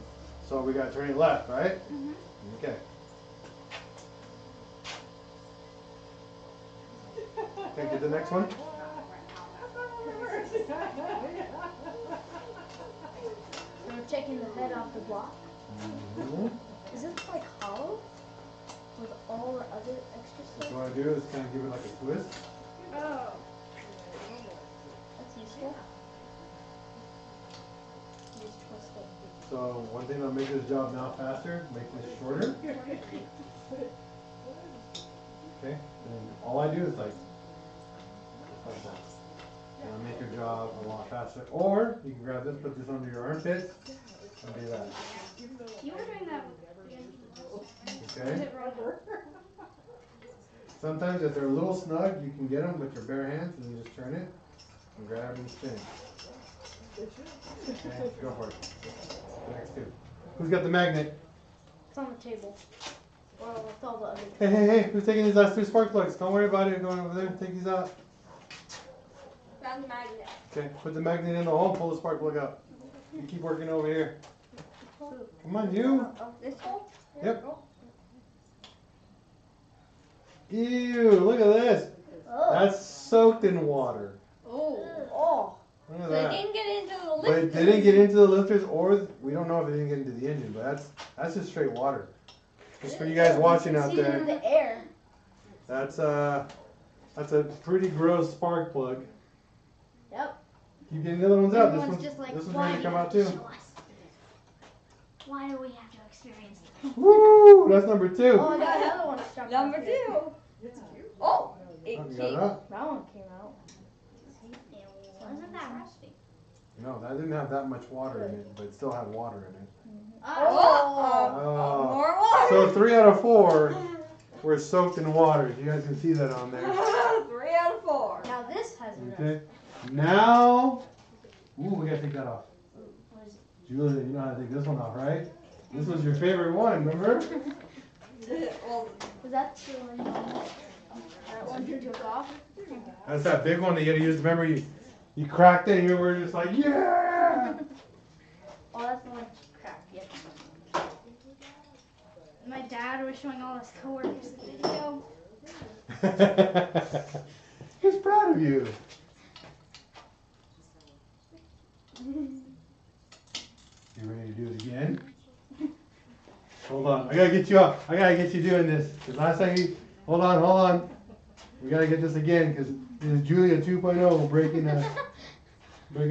So we gotta turn it left, right? Mm-hmm. Okay. Okay, get the next one. So we're taking the head off the block. Mhm. Is it like hollow? With all the other extra What stuff? you wanna do is kind of give it like a twist. Oh. That's useful. You just twist it. So one thing that'll make this job now faster, make this shorter. Okay, and all I do is like that. And it'll make your job a lot faster. Or you can grab this, put this under your armpit, and do that. You were doing that. Okay? Sometimes if they're a little snug, you can get them with your bare hands and you just turn it and grab and spin. Okay, go for it. The next 2. Who's got the magnet? It's on the table. Well, with all the other. Hey, who's taking these last 2 spark plugs? Don't worry about it. Go over there and take these out. Found the magnet. Okay, put the magnet in the hole and pull the spark plug out. You keep working over here. Come on, you. Oh, this hole? Yep. Ew, look at this. Oh. That's soaked in water. Oh. Oh. Look at So it that. didn't get into the lift. But it didn't get into the lifters, or we don't know if it didn't get into the engine, but that's just straight water. Just for you guys watching out See it in there, the air. that's a pretty gross spark plug. Yep. Keep getting the other ones out. This Everyone's one's just like, this one's why ready to come did out you too. show us? Why do we have to experience this? Woo! That's number 2. Oh, I got another one stuck. Number up here. 2. Oh, it Oh, you got came. it up? That one came out. It wasn't that rusty. No, that didn't have that much water in it, but it still had water in it. Oh, more water. So 3 out of 4 were soaked in water. You guys can see that on there. 3 out of 4. Now this has a rust. Okay. Now, ooh, we gotta take that off. What is it? Julia, you know how to take this one off, right? This was your favorite one, remember? Well, Was that the one? That one you took off? That's that big one that you gotta use. Remember, you cracked it and you were just like, yeah! Oh, that's the one cracked. Yeah. My dad was showing all his coworkers the video. He's proud of you. You ready to do it again? Hold on, I gotta get you up. I gotta get you doing this. Cause last time hold on. We gotta get this again, cause this is Julia 2.0 breaking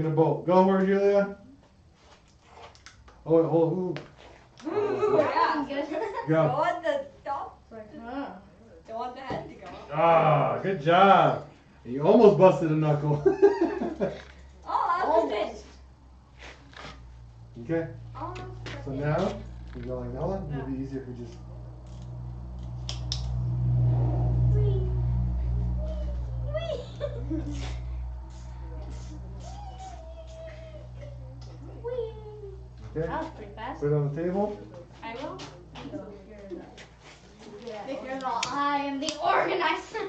a bolt. Go over, Julia. Oh, hold. yeah. Go. Go on the top. It's like, huh. Don't want the head to go. Ah, good job. You almost busted a knuckle. Oh, that's it. Okay. Almost. So now we go like that one. It'll be easier if we just. Okay. That was pretty fast. Put it on the table. I will. Because I am the organizer.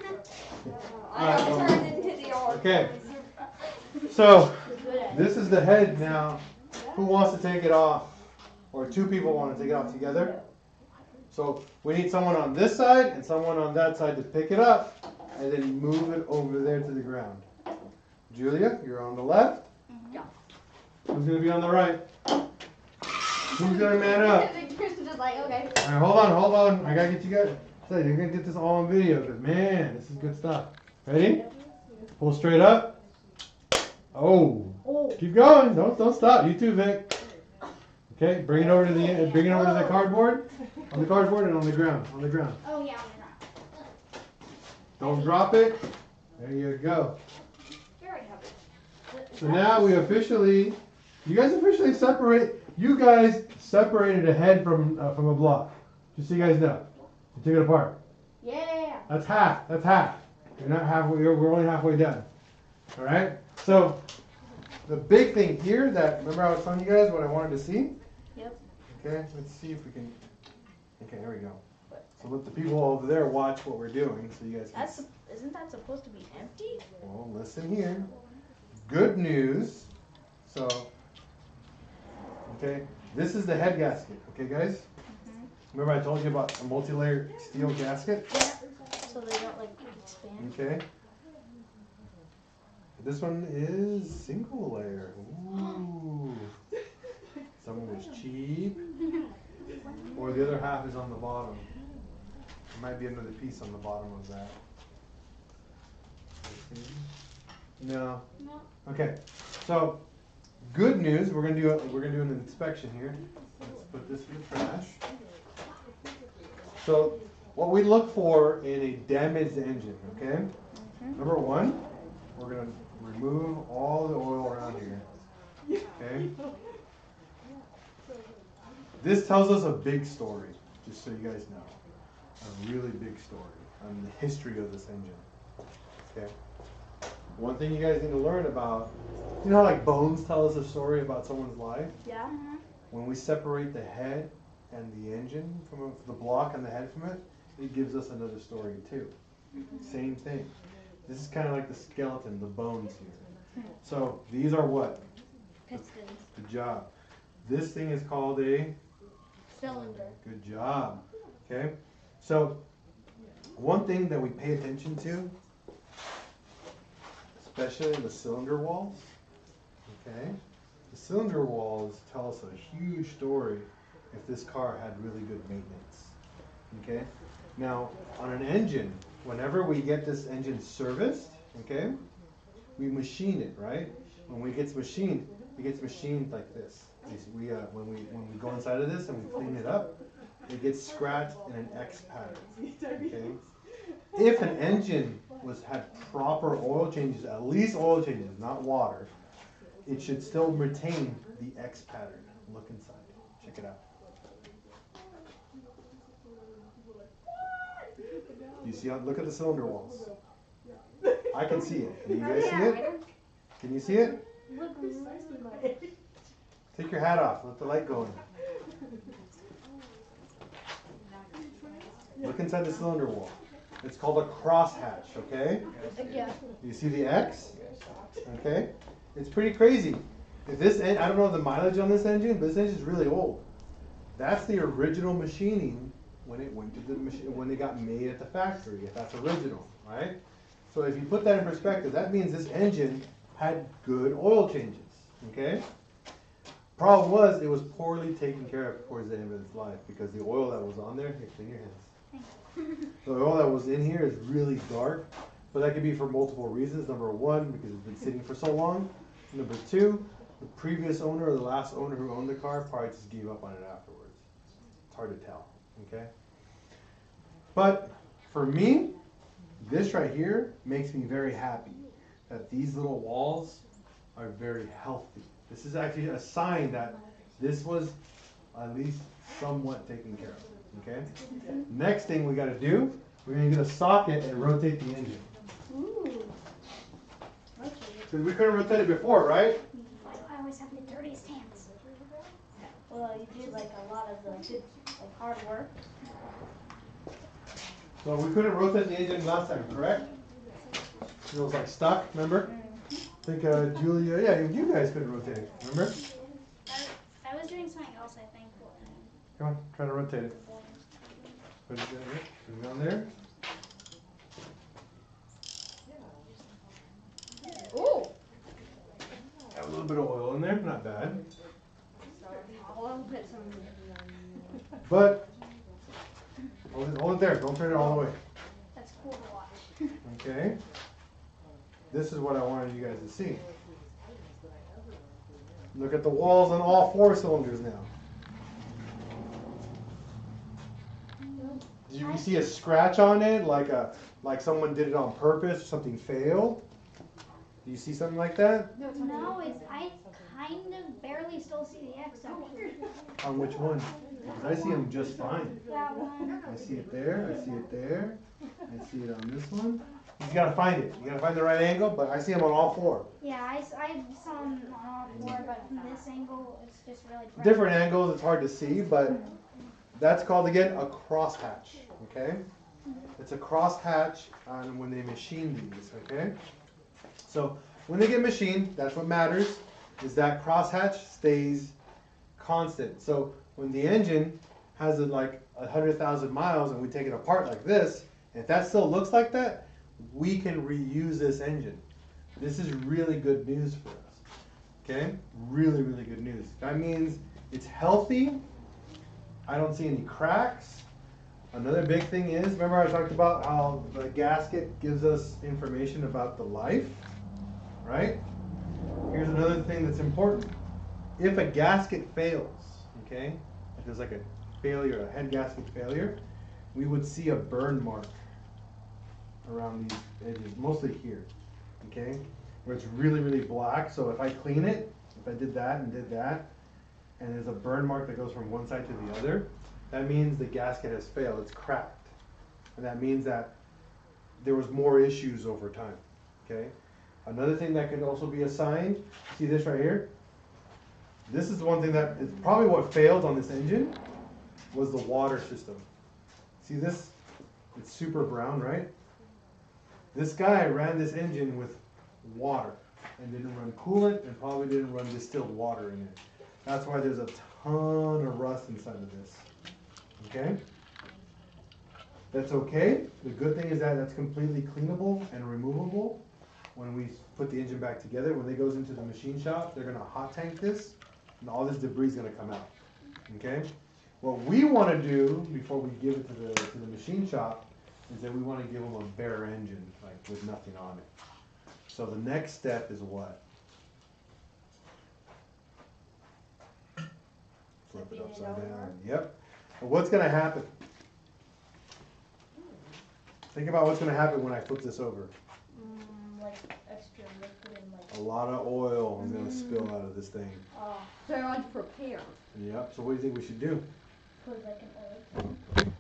I will turn into the orc. Okay. So this is the head now. Who wants to take it off? Or 2 people want to take it off together. So we need someone on this side and someone on that side to pick it up and then move it over there to the ground. Julia, you're on the left. Yeah. Who's going to be on the right? Who's going to man up? Chris was just like, okay. Alright, hold on. I gotta get you guys. So you're gonna get this all on video, because man, this is good stuff. Ready? Pull straight up. Oh. Keep going. Don't stop. You too, Vic. Okay, bring it over to the cardboard. On the cardboard and on the ground. On the ground. Oh, yeah, Don't drop it. There you go. Very heavy. So now you guys separated a head from a block. Just so you guys know. You took it apart. Yeah. That's half. You're not halfway. We're only halfway done. All right. So the big thing here that remember I was telling you guys what I wanted to see. Yep. Okay. Let's see if we can. Okay. There we go. So let the people over there watch what we're doing, so you guys can. Isn't that supposed to be empty? Well, listen here. Good news. So. Okay. This is the head gasket. Okay, guys. Remember I told you about a multi-layer steel gasket? Yeah. So they don't like expand. Okay. This one is single layer. Ooh. Someone was cheap. Or the other half is on the bottom. There might be another piece on the bottom of that. No. No. Okay. So good news. We're gonna do an inspection here. Let's put this in the trash. So what we look for in a damaged engine, okay? Number 1, we're going to remove all the oil around here, okay? This tells us a big story, just so you guys know. A really big story on the history of this engine, okay? One thing you guys need to learn about, you know how like bones tell us a story about someone's life? Yeah. When we separate the head and the engine from the block and the head from it, it gives us another story too. Same thing. This is kind of like the skeleton, the bones here. So these are what? Pistons. Good job. This thing is called a Cylinder. Good job. Okay. So one thing that we pay attention to, especially in the cylinder walls, okay? The cylinder walls tell us a huge story if this car had really good maintenance. Okay? Now, on an engine, whenever we get this engine serviced, okay, we machine it, right? When it gets machined like this. when we go inside of this and we clean it up, it gets scratched in an X pattern. Okay. If an engine had proper oil changes, at least oil changes, not water, it should still retain the X pattern. Look inside. Check it out. You see? Look at the cylinder walls. I can see it. Can you guys see it? Can you see it? Take your hat off. Let the light go in. Look inside the cylinder wall. It's called a crosshatch, okay? Yeah. You see the X? Okay? It's pretty crazy. If this, I don't know the mileage on this engine, but this engine is really old. That's the original machining when it went to the machine, when it got made at the factory, if that's original, right? So if you put that in perspective, that means this engine had good oil changes, okay? Problem was, it was poorly taken care of towards the end of its life because the oil that was on there, here, clean your hands. The oil that was in here is really dark, but that could be for multiple reasons. Number one, because it's been sitting for so long. Number two, the previous owner or the last owner who owned the car probably just gave up on it afterwards. It's hard to tell, okay? But for me, this right here makes me very happy that these little walls are very healthy. This is actually a sign that this was at least somewhat taken care of, okay? Next thing we gotta do, we're gonna get a socket and rotate the engine. Ooh. Because we couldn't rotate it before, right? I always have the dirtiest hands. Well, you did like a lot of the good, like hard work. So we couldn't rotate the engine last time, correct? It was like stuck, remember? I think Julia, yeah, you guys couldn't rotate it, remember? I was doing something else, I think. Come on, try to rotate it. Put it down here, put it on there. Ooh. Have a little bit of oil in there, not bad. I'll put some. But, hold it there, don't turn it all the way. That's cool to watch. Okay? This is what I wanted you guys to see. Look at the walls on all 4 cylinders now. Do you see a scratch on it, like someone did it on purpose, something failed? Do you see something like that? No, I kind of barely still see the X out here. On which one? Because I see them just fine. That one. I see it there, I see it there, I see it on this one. You gotta find it. You gotta find the right angle, but I see them on all 4. Yeah, I saw them on all 4, but from this angle, it's just really bright. Different angles, it's hard to see, but that's called, again, a crosshatch, okay? It's a crosshatch on when they machine these, okay? So when they get machined, that's what matters, is that crosshatch stays constant. So when the engine has like 100,000 miles and we take it apart like this, if that still looks like that, we can reuse this engine. This is really good news for us, okay? Really, really good news. That means it's healthy. I don't see any cracks. Another big thing is, remember I talked about how the gasket gives us information about the life, right? Here's another thing that's important. If a gasket fails, okay, if there's like a failure, a head gasket failure, we would see a burn mark around these edges, mostly here, okay, where it's really, really black. So if I clean it, if I did that, and there's a burn mark that goes from one side to the other, that means the gasket has failed, it's cracked. And that means that there was more issues over time, okay? Another thing that could also be a sign, see this right here? This is the one thing that is probably what failed on this engine, was the water system. See this? It's super brown, right? This guy ran this engine with water and didn't run coolant and probably didn't run distilled water in it. That's why there's a ton of rust inside of this. Okay? That's okay. The good thing is that that's completely cleanable and removable when we put the engine back together. When it goes into the machine shop, they're gonna hot tank this and all this debris is gonna come out. Okay? What we want to do before we give it to the machine shop is that we want to give them a bare engine, like with nothing on it. So the next step is what? flip it Flipping it upside over? down. Yep. And what's gonna happen? Think about what's gonna happen when I flip this over. Like extra liquid and like. A lot of oil is gonna spill out of this thing. Oh, so I want to prepare. Yep. So what do you think we should do? Put like an oil.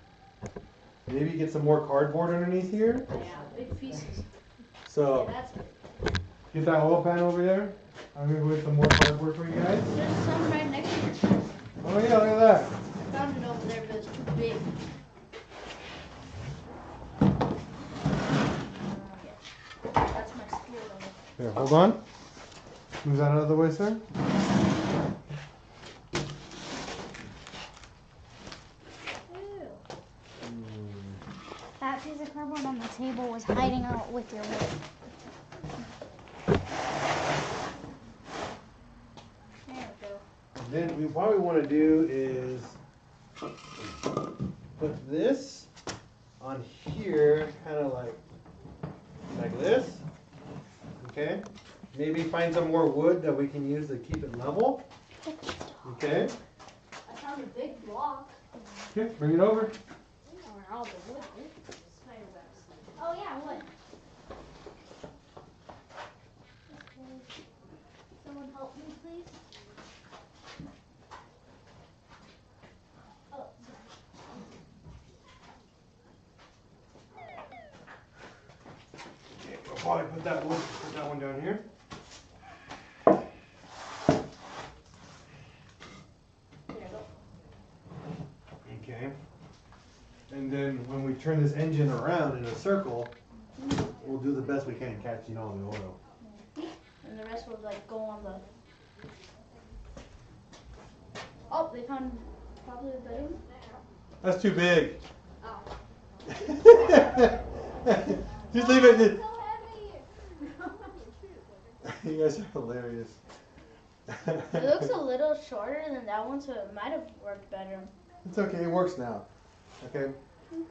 Maybe get some more cardboard underneath here. Yeah. Big pieces. So Yeah, that's get that oil pan over there. I'm gonna put some more cardboard for you guys. There's some right next to it. Oh yeah, look at that. I found it over there, but it's too big. That's my skill level. Here, hold on. Move that out of the way, sir. That piece of cardboard on the table was hiding out with your wood. There we go. Then what we want to do is put this on here, kind of like this. Okay. Maybe find some more wood that we can use to keep it level. Okay. I found a big block. Okay, bring it over. Or all the wood. Oh yeah, wood. Someone help me, please. Oh, Okay, we'll probably put that one down here. Okay. And then when we turn this engine around in a circle, we'll do the best we can catching all the oil. And the rest will like go on the. oh, they found probably a better one. That's too big. Oh. Just leave it. So heavy. You guys are hilarious. It looks a little shorter than that one, so it might have worked better. It's okay, it works now. Okay?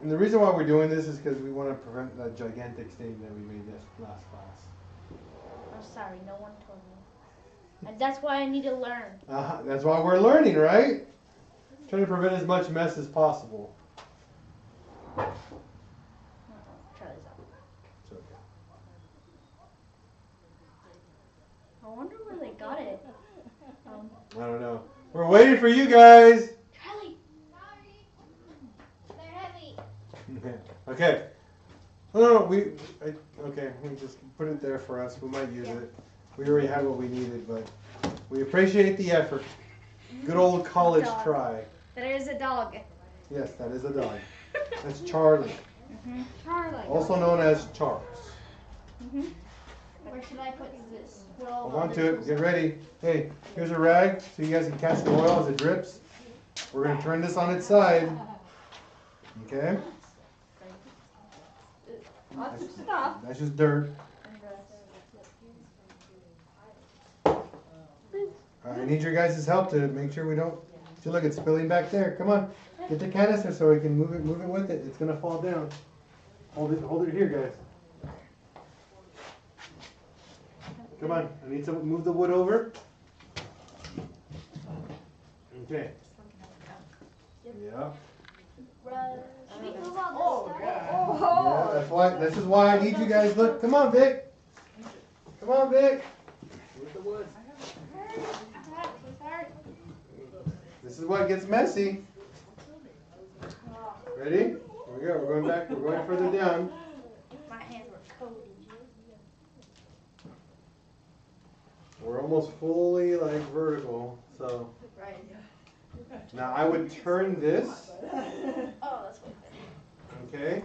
And the reason why we're doing this is because we want to prevent that gigantic thing that we made this last class. I'm sorry, no one told me. And that's why I need to learn. That's why we're learning, right? Trying to prevent as much mess as possible. Try this out. It's okay. I wonder where they got it. I don't know. We're waiting for you guys. Charlie. Sorry. They're heavy. Okay. No, okay, we just put it there for us. We might use it. We already had what we needed, but we appreciate the effort. Good old college Dog. try. There is a dog. Yes, that is a dog. That's Charlie, Charlie. also known as Charles. Where should I put this? Hold on to it. Get ready. Hey, here's a rag so you guys can catch the oil as it drips. We're going to turn this on its side. Okay? Lots of stuff. That's just dirt. I need your guys' help to make sure we don't. See, look, it's spilling back there. Come on, get the canister so we can move it with it. It's gonna fall down. Hold it here, guys. Come on, I need to move the wood over. Okay. Yeah. Should we move all this stuff? Oh. Yeah, this is why I need you guys. Look, come on, Vic. Come on, Vic. With the wood. This is what gets messy. Ready? Here we go. We're going back. We're going further down. My hands were coated. We're almost fully like vertical. So Right. now I would turn this. Oh, that's what. Okay.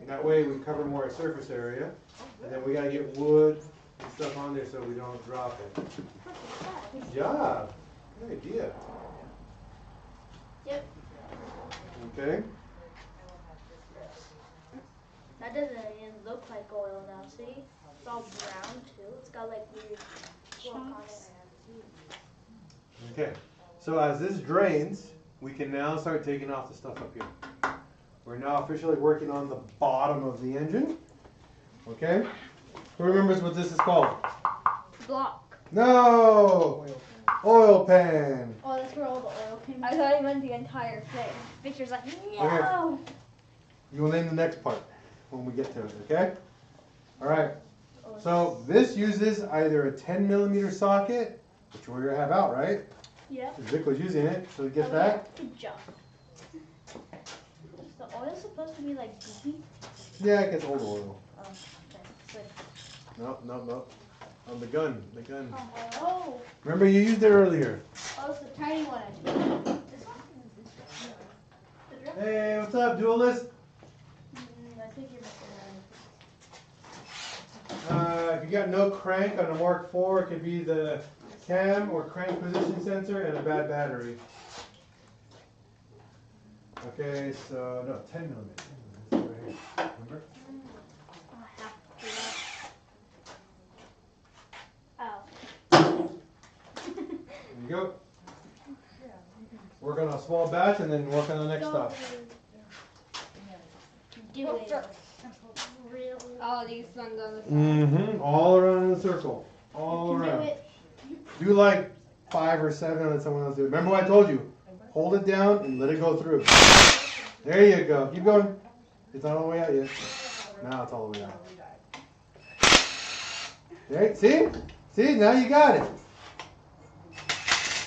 And that way we cover more surface area. And then we gotta get wood and stuff on there so we don't drop it. Good job. Good idea. Yep. Okay. That doesn't even look like oil now, see? It's all brown too. It's got like weird fluff on it. Okay. So as this drains, we can now start taking off the stuff up here. We're now officially working on the bottom of the engine. Okay? Who remembers what this is called? Block. No! Oil pan. Oh, that's where all the oil came I from. thought he meant the entire thing. Victor's like, no. You will name the next part when we get to it, okay? Alright. So this uses either a 10mm socket, which we're gonna have out, right? Yeah. Vic was using it, so we get Oh, that. yeah. Good job. Is the oil supposed to be like goopy? Yeah, it gets old oil. Oh, okay. It's like, Nope. On the gun. oh. Remember you used it earlier. Oh, it's the tiny one. This one? The drill? Hey, what's up, duelist? I think you're missing If you got no crank on a Mark IV, it could be the cam or crank position sensor and a bad battery. Okay, so no, 10mm. Right here. Remember? Oh. There you go. Work on a small batch and then work on the next stuff. Do it. Really? Oh, these ones on the side. Mm-hmm. All around in a circle. All Do around. it. Do like 5 or 7 and let someone else do it. Remember what I told you? Hold it down and let it go through. There you go. Keep going. It's not all the way out yet. Now it's all the way out. Okay, see? See? Now you got it.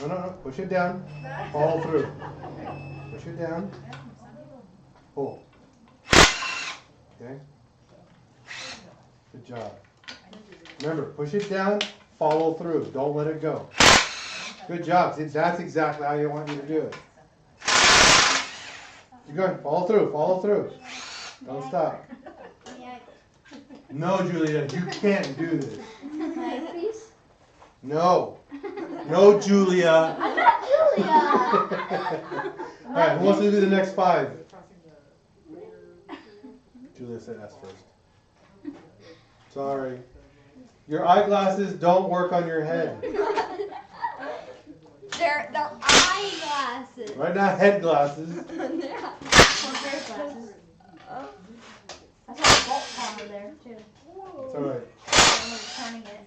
No. Push it down. Follow through. Push it down. Pull. Okay? Good job. Remember, push it down, follow through. Don't let it go. Good job. See, that's exactly how you want you to do it. Keep going. Follow through. Don't stop. No, Julia, you can't do this. Knife piece? No. No, Julia. I'm not Julia. All right, who wants to do the next 5? Julia said S first. Sorry. Your eyeglasses don't work on your head. They're eyeglasses. Right now, head glasses. Glasses. Oh. I saw a bolt over there too. It's all right. Someone was turning it.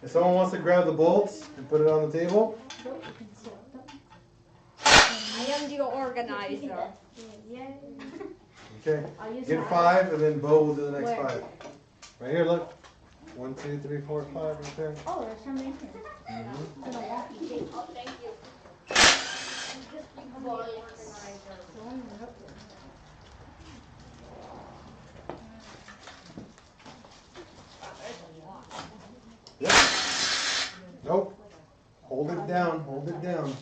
If someone wants to grab the bolts and put it on the table, Nope, you can sit them. I am the organizer. Yay. okay. I'll use Get that. 5, and then Bo will do the next Where? 5. Right here, look. 1, 2, 3, 4, 5, right there. Oh, there's somebody in here. Mm-hmm. It's in a wonky shape. Oh, thank you. Yep. Nope. Hold it down. Hold it down.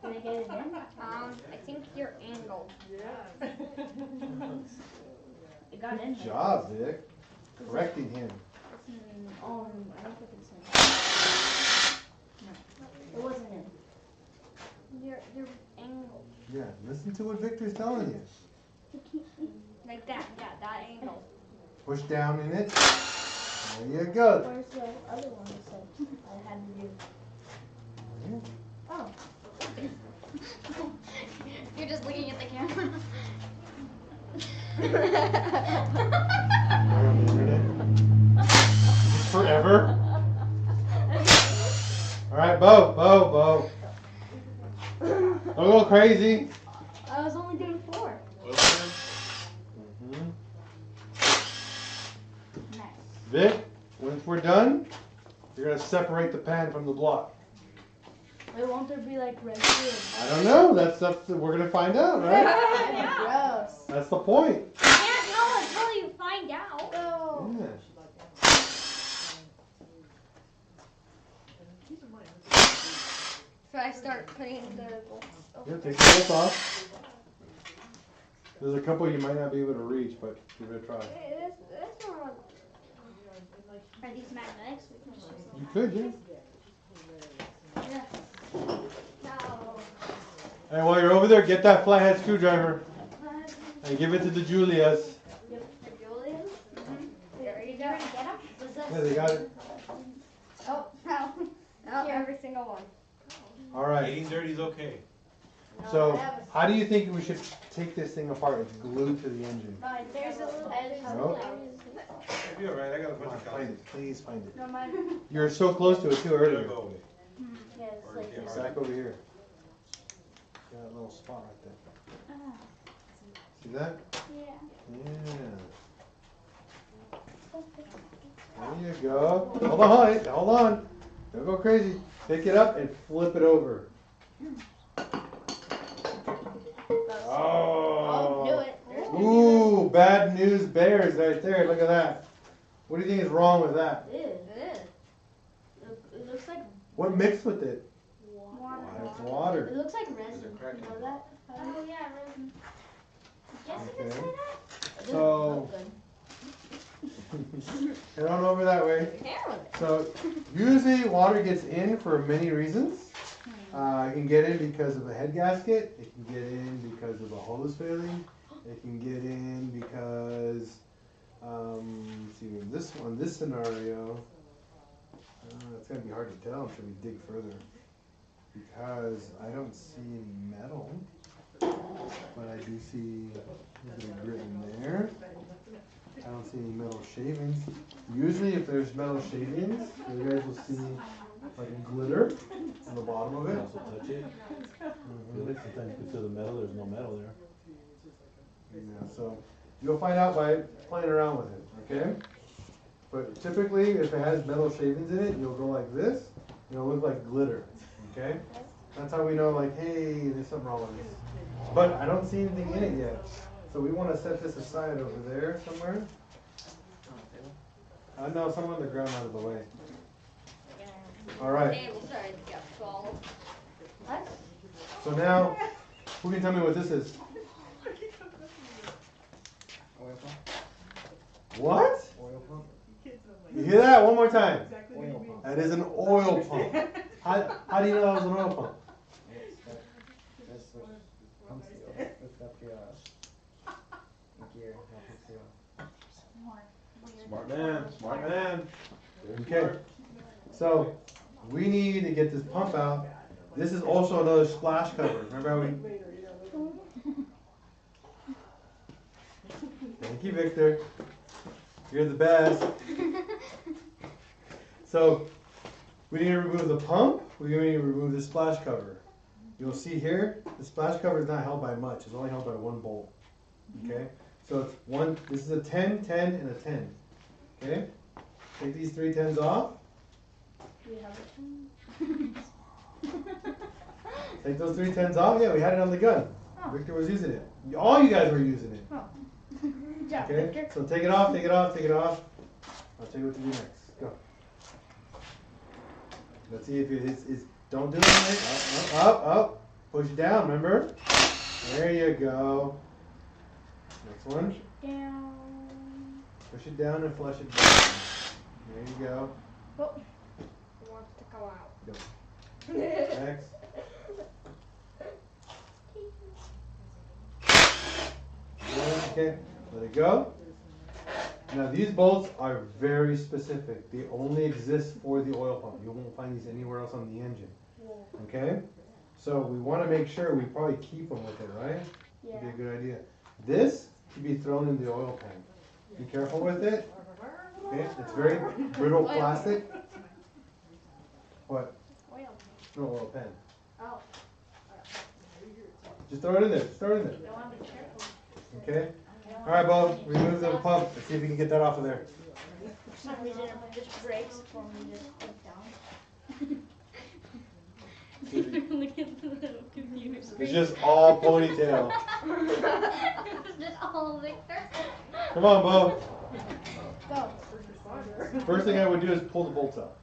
Did I get it in? I think you're angled. It got in Good there. job, Vic. Correcting him. Oh, I don't think it's in. No, it wasn't in. You're angled. Yeah, listen to what Victor's telling you. Like that. Yeah, that angle. Push down in it. There you go. Where's the other one you said I had to do? Oh. You're just looking at the camera. We're on the internet. Forever. All right, Bo. Don't go crazy. I was only doing 4. Mm-hmm. Nice. Vic, once we're done, you're gonna separate the pan from the block. Wait, won't there be like residue? I don't know. That's up to, we're gonna find out, right? Gross. That's the point. You can't know until you find out. Oh. Yeah. So I start putting the bolts. Yeah, take the bolts off. There's a couple you might not be able to reach, but give it a try. This one. Are these magnetics? You could, yeah. No. And while you're over there, get that flathead screwdriver and give it to the Julias. The Julians? There you go. Get them? Yeah, they got it. Oh, no. No, every single one. All right. Getting dirty is okay. So, how do you think we should take this thing apart? It's glued to the engine. There's a little edge. Nope. Hey, be alright, I got a bunch of Find cards. it, please find it. No, mine. You're so close to it too earlier. Go away. Yeah, it's Or like you can't this. Back over here. Got a little spot right there. See that? Yeah. Yeah. There you go. Hold on, hold on. Don't go crazy. Pick it up and flip it over. Oh, knew Oh. it. Ooh, bad news bears right there. Look at that. What do you think is wrong with that? It looks like What mixed with it? Water. It's water. it looks like There's a resin. crack in You know it. that? Oh yeah, resin. Guess you could Okay. say that. It doesn't So- look good. Head on over that way. So usually water gets in for many reasons. It can get in because of a head gasket. It can get in because of a hose failing. It can get in because, let's see, in this scenario, it's gonna be hard to tell until we dig further because I don't see any metal, but I do see a bit of grit in there. I don't see any metal shavings. Usually if there's metal shavings, you guys will see like a glitter on the bottom of it. Also touch it. Feel it. Sometimes you can feel the metal. There's no metal there. Yeah, so you'll find out by playing around with it, okay? But typically if it has metal shavings in it, you'll go like this, and it'll look like glitter, okay? That's how we know like, hey, there's something wrong with this. But I don't see anything in it yet. So we want to set this aside over there somewhere. No, somewhere on the ground out of the way. All right. Table started to get full. So now, who can tell me what this is? Oil pump. What? Oil pump. You hear that? One more time. Exactly what you Oil mean. pump. That is an oil pump. How do you know that was an oil pump? That's what pumps the oil. Lift up the gear. That pumps the oil. Smart man, smart man. Okay. So we need to get this pump out. This is also another splash cover. Remember how we? Later, you know. Thank you, Victor. You're the best. So we need to remove the pump. We need to remove the splash cover. You'll see here, the splash cover is not held by much. It's only held by one bolt. Okay? So it's one, this is a 10, 10, and a 10. Okay? Take these 3 10s off. Do we have it? Take those 3 10s off. Yeah, we had it on the gun. Oh. Victor was using it. All you guys were using it. Good job, Okay? Victor. So take it off, take it off, take it off. I'll tell you what to do next. Go. Let's see if it is don't do it. Up. Push it down, remember? There you go. Next one. Down. Push it down and flush it down. There you go. It wants to come out. Next. Okay, let it go. Now these bolts are very specific. They only exist for the oil pump. You won't find these anywhere else on the engine. Okay? So we want to make sure we probably keep them with it, right? Yeah. Would be a good idea. This can be thrown in the oil pan. Be careful with it. Okay? It's very brittle plastic. What? Oil. No oil pan. Oh. Just throw it in there. Just throw it in there. I want to be careful. Okay? Alright, Bo, remove the pump. Let's see if we can get that off of there. For some reason, it just breaks when we just put it down. Look at the little computer It's screen. just all ponytail. It was just all Victor. Come on, Bo. Go. First thing I would do is pull the bolts out.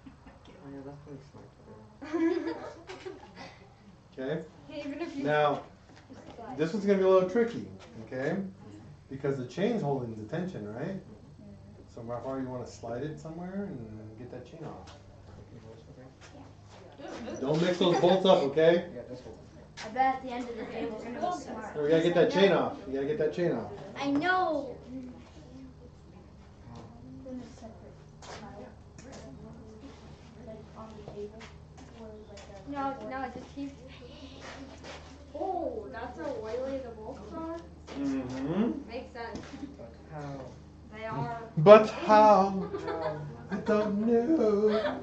Oh yeah, that's pretty smart. Okay? Even if you Now, this one's going to be a little tricky. Okay? Because the chain's holding the tension, right? So, Rafa, you want to slide it somewhere and get that chain off. Don't mix those bolts up, okay? Yeah, this one. I bet at the end of the day we're gonna be smart. We gotta get that chain off. You gotta get that chain off. I know. Then it's separate tile. Like on the table. Or like a No, it just keeps. Oh. that's how oily the bolts are? Mm-hmm. Makes sense. But how? They are. But how? How? I don't know.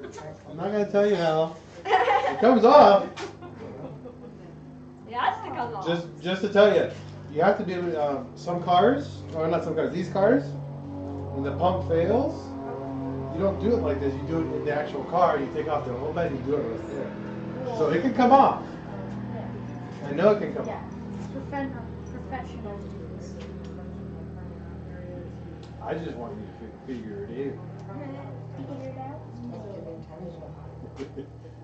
I'm not gonna tell you how. It comes off. It has to come off. Just to tell you, you have to do some cars, or not some cars, these cars, when the pump fails, you don't do it like this. You do it in the actual car. You take off the whole bed and you do it right there. So it can come off. I know it can come off. Professional use. I just want you to figure it Figure it out. Make it intentional. out.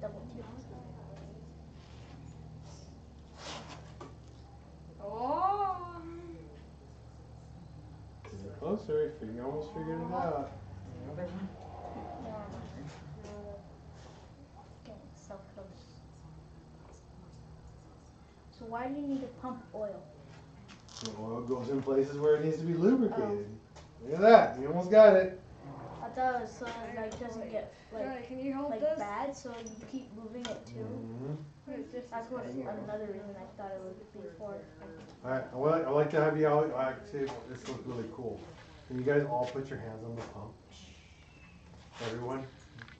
Double check. Oh. Getting closer. You almost figured it out. Another one? Getting so close. So why do you need to pump oil? The oil goes in places where it needs to be lubricated. Look at that. You almost got it. I thought it was so it like doesn't get like Can you hold like this? bad, so you keep moving it too. That's what another reason I thought it would be for. Alright, I'd like to have you all, actually, this looks really cool. Can you guys all put your hands on the pump? Everyone?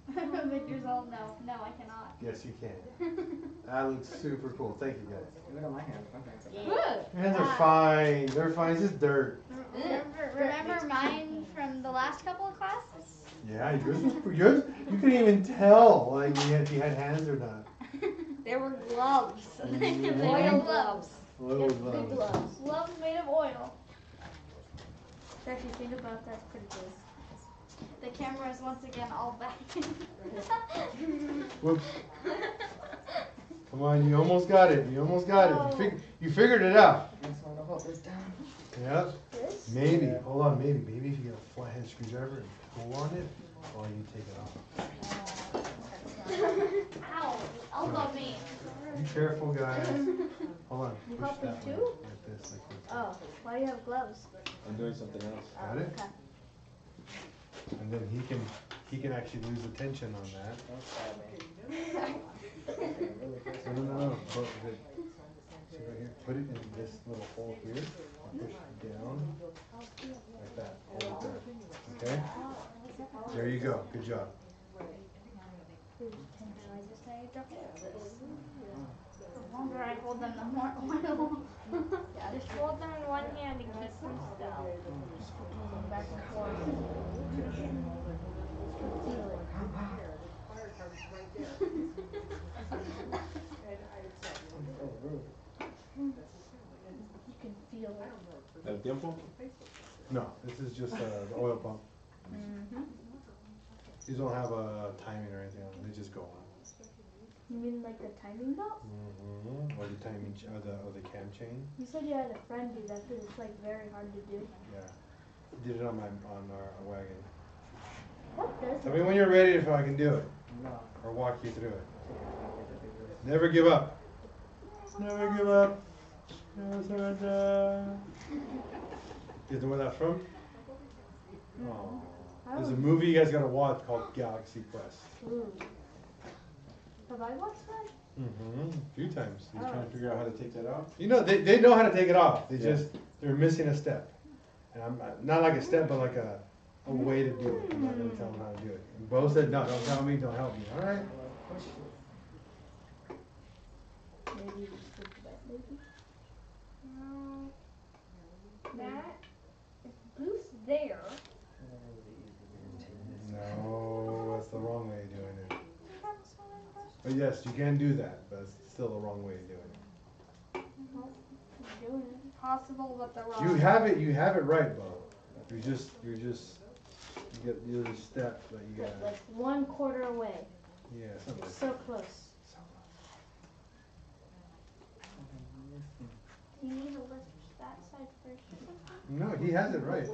Victor's all no, I cannot. Yes, you can. That looks super cool. Thank you guys. Look at my hands. My hands are Good. Your hands are fine. They're fine. It's just dirt. Remember mine from the last couple of classes? Yeah, yours, you couldn't even tell like if you had hands or not. They were gloves. Mhm. Oil gloves. Oil Big gloves. gloves. Gloves made of oil. If you think about that, it's pretty good. The camera is once again all back. Whoops. Come on, you almost got it. You almost got it. You figured it out. I just want to hold this down. Yep. This? Maybe. Hold on. Maybe if you get a flathead screwdriver and pull on it while you take it off. Ow, elbow me. Be careful, guys. Hold on. You Push help me that way. too? Like this. Like this. Oh, why do you have gloves? I'm doing something else. Got it? Okay. And then he can actually lose the tension on that. Don't stab me. Really close. No. Put it, see right here. Put it in this little hole here. And push it down. Like that. Hold it there. Okay? There you go. Good job. The longer I hold them, the more oil. Just hold them in one hand and keep them still. Moving back and forth. Feel it. So rude. You can feel it. ¿El tiempo? No, this is just the oil pump. Mm-hmm. These don't have a timing or anything on them. They just go on. You mean like the timing belt? Mm-hmm. Or the timing, or the cam chain. You said you had a friend do that because it's like very hard to do. Yeah. Did it on our wagon. What does Tell it? me when you're ready if I can do it, No. or walk you through it. Yeah, Never give up. Never give up. Never surrender. You know where that's from? Oh. There's a movie you guys gotta watch called Galaxy Quest. Ooh. Have I watched that? Mm-hmm. A few times. He's trying to figure out how to take that out. You know, they know how to take it off. They Yeah. they're missing a step. And I'm not like a step, but like a way to do it. I'm not gonna tell them how to do it. And Bo said, no, don't tell me, don't help me. All right. Maybe we should do that. Maybe. No. That is boost there. No, that's the wrong way of doing it. But yes, you can do that, but it's still the wrong way of doing it. You're doing it. Possible, but the wrong. You have it right, Bo. You're the step that you Like, got. like 1/4 away. Yeah, something. You're so close. You need to lift that side first. No, he has it right.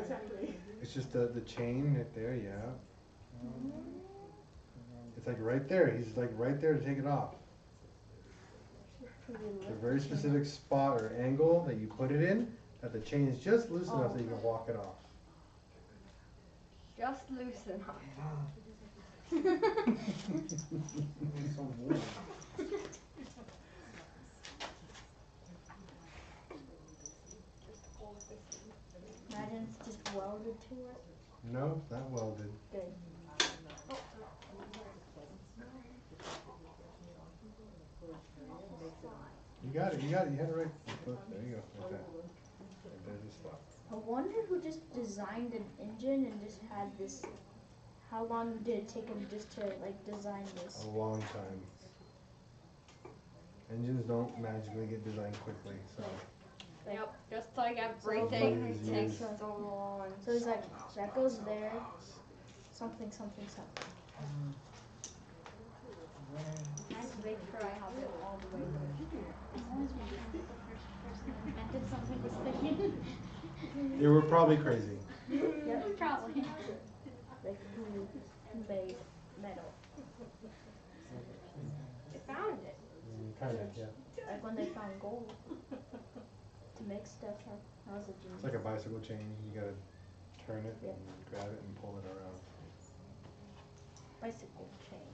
It's just the chain right there, yeah. It's like right there. He's like right there to take it off. It's a very specific spot or angle that you put it in, that the chain is just loose enough that you can walk it off. Just loose enough. It's so warm. Imagine it's just welded to it. No, it's not welded. Good. You got it, you had it right. There you go, like that. And there's the spot. I wonder who just designed an engine and just had this. How long did it take him just to like design this? A long time. Engines don't magically get designed quickly, so. Yep, just like everything Years, takes years. so long. So he's like, that goes there. Something, something, something. I have to make sure I have it all the way there. Invented something was thinking. They were probably crazy. Probably. Like who made metal? I found it. Kind of, yeah. Like when they found gold. To make stuff, that was a It's genius. like a bicycle chain. You gotta turn it Yep. and grab it and pull it around. Bicycle chain.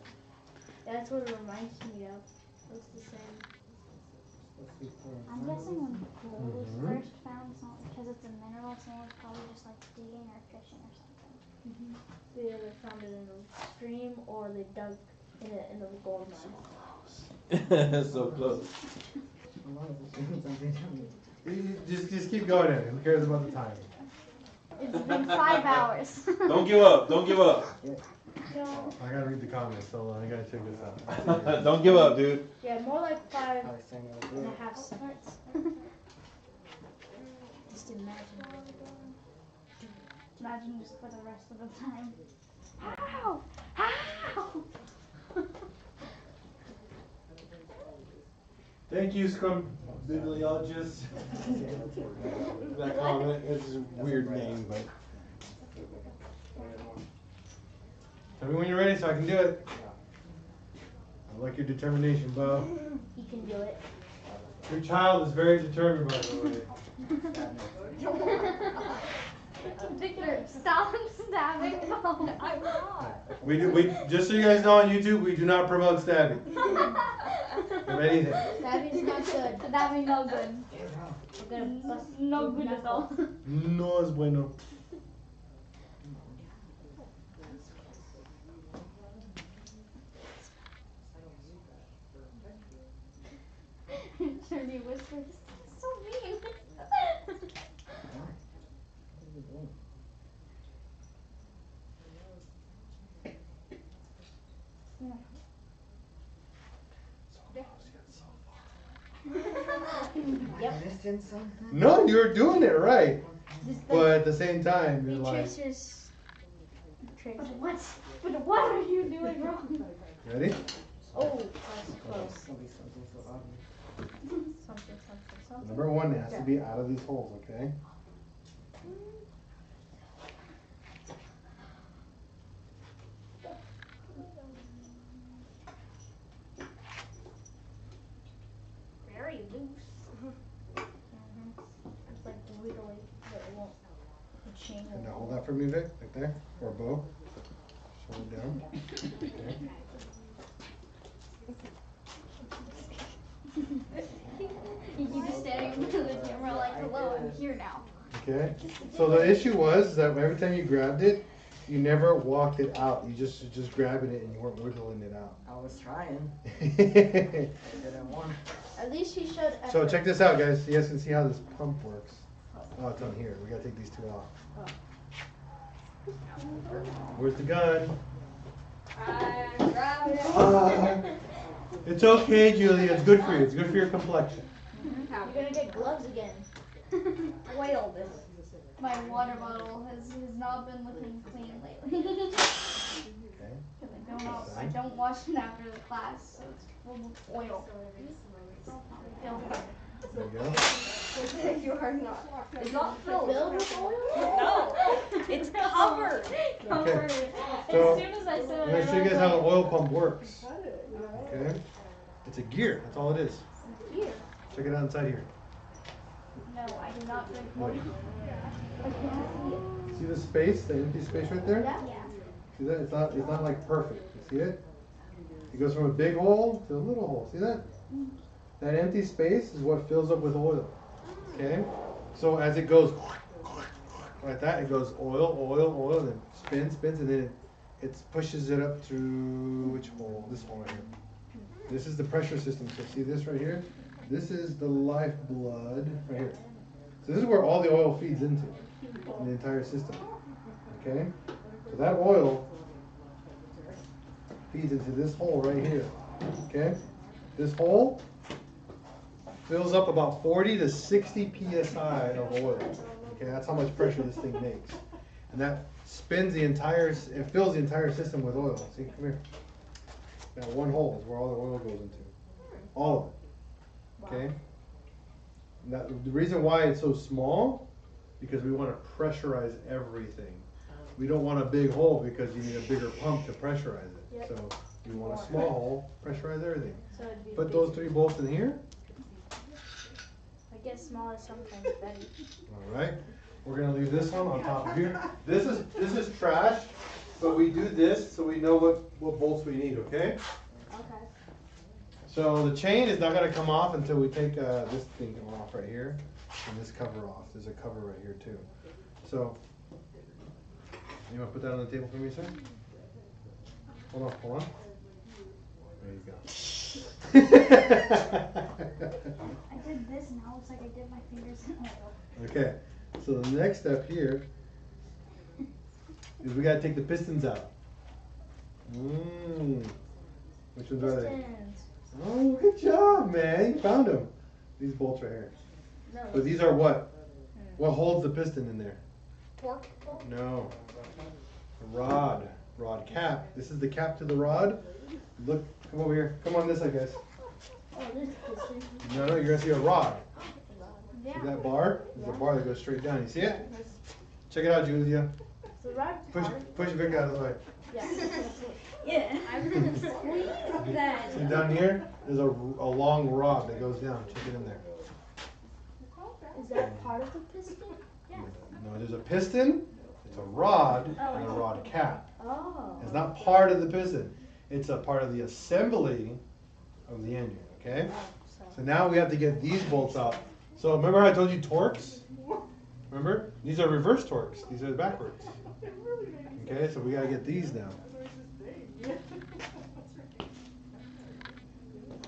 Yeah, that's what it reminds me of. Looks the same. I'm guessing when gold was Mhm. first found, it's not because it's a mineral, someone was probably just like digging or fishing or something. They either found it in a stream or they dug in it in the gold mine. So close. Just keep going at it. Who cares about the time? It's been 5 hours. Don't give up. Don't give up. No. I gotta read the comments. Hold on, I gotta check this out. Don't give up, dude. Yeah, more like 5 I was saying it and a was half seconds. Just imagine. Imagine just for the rest of the time. How? How? Thank you, Scrum Bibliologist. That comment. It's a weird name, but. Tell me when you're ready so I can do it. I like your determination, Bo. He can do it. Your child is very determined, by the way. Victor, stop stabbing. No. I'm not. We just so you guys know on YouTube, we do not promote stabbing of anything. Stabbing's not good. Stabbing no good. We're gonna bust No good at all. No es bueno. Shirley whispers, "This is so mean." Missing something? No, you're doing it right, Just but at the same time, you're be like, tracers. Tracers. But what are you doing wrong? ready? Oh, that's close. It's gonna be something so obvious. Something, something, something. Number one, it has to be out of these holes, okay? Very loose. It's like wiggly, but it won't. The chain And now won't. hold that for me, Vic, right there, or Bo. Show it down. Okay. You keep just standing in front of the camera like, hello, I'm here now. Okay. So the issue was that every time you grabbed it, you never walked it out. You just grabbing it and you weren't wiggling it out. I was trying. I didn't want. At least he showed effort. So check this out, guys. You guys can see how this pump works. Oh, it's on here. We gotta take these two out. Where's the gun? I'm grabbing it. It's okay, Julia. It's good for you. It's good for your complexion. You're gonna get gloves again. Oil this. My water bottle has not been looking clean lately. Okay. I don't wash it after the class, so it's full of oil. There you go. You are not. It's not filled. Filled with oil? No, it's covered. Covered. So, As soon as I said I'm it, gonna show you guys how the oil pump works. Okay? It's a gear. That's all it is. Here. Check it out inside here. No, I do not drink Look. milk. I can't see it. See the space, the empty space right there? Yeah. See that? It's not like perfect. You see it? It goes from a big hole to a little hole. See that? That empty space is what fills up with oil. Okay? So as it goes like that, it goes oil, and then spins, and then it pushes it up through which hole? This hole right here. This is the pressure system. So see this right here? This is the lifeblood right here. So this is where all the oil feeds into in the entire system. Okay? So that oil feeds into this hole right here. Okay? This hole fills up about 40 to 60 psi of oil. Okay, that's how much pressure this thing makes. And that spins the entire, it fills the entire system with oil. See, come here. That one hole is where all the oil goes into. All of it. Okay? And the reason why it's so small, because we want to pressurize everything. We don't want a big hole because you need a bigger pump to pressurize it. Yep. So you want a small hole, pressurize everything. So it'd be Put those 3 bolts in here. I guess small is sometimes better. All right. We're gonna leave this one on top of here. This is trash, but we do this so we know what bolts we need. Okay. Okay. So the chain is not gonna come off until we take this thing off right here and this cover off. There's a cover right here too. So you wanna put that on the table for me, sir? Hold on. There you go. I did this and now it looks like I did my fingers in oil. Okay. So the next step here is we gotta take the pistons out. Which ones are they? Pistons. Oh, good job, man. You found them. These bolts right here. No. But these are what? What holds the piston in there? Torque. No. The rod. Rod cap. This is the cap to the rod. Look, come over here. Come on this side, guys. Oh, this piston. No, you're gonna see a rod. Yeah. See that bar? There's a bar that goes straight down. You see it? Check it out, Julia. The rod part. Push Vic out of the way. Yeah. Yeah, I'm gonna squeeze that. See down here? There's a long rod that goes down. Check it in there. Is that part of the piston? Yeah. No, there's a piston, it's a rod, and a rod cap. Oh. It's not part of the piston. It's a part of the assembly of the engine, okay? So now we have to get these bolts out. So remember how I told you torques? Remember? These are reverse torques. These are backwards. Okay, so we gotta get these now.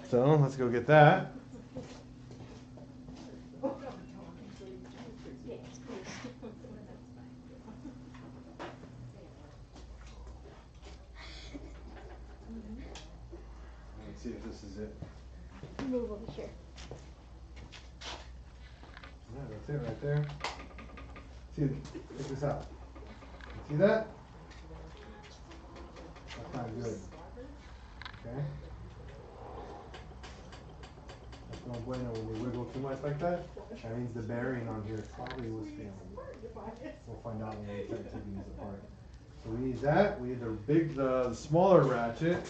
So let's go get that. Let's see if this is it. Move over here. Yeah, that's it right there. See, check this out. See that? That's not good. Okay? That's no bueno when you wiggle too much like that. That means the bearing on here probably was failing. We'll find out when we start taking these apart. So we need that. We need the smaller ratchet.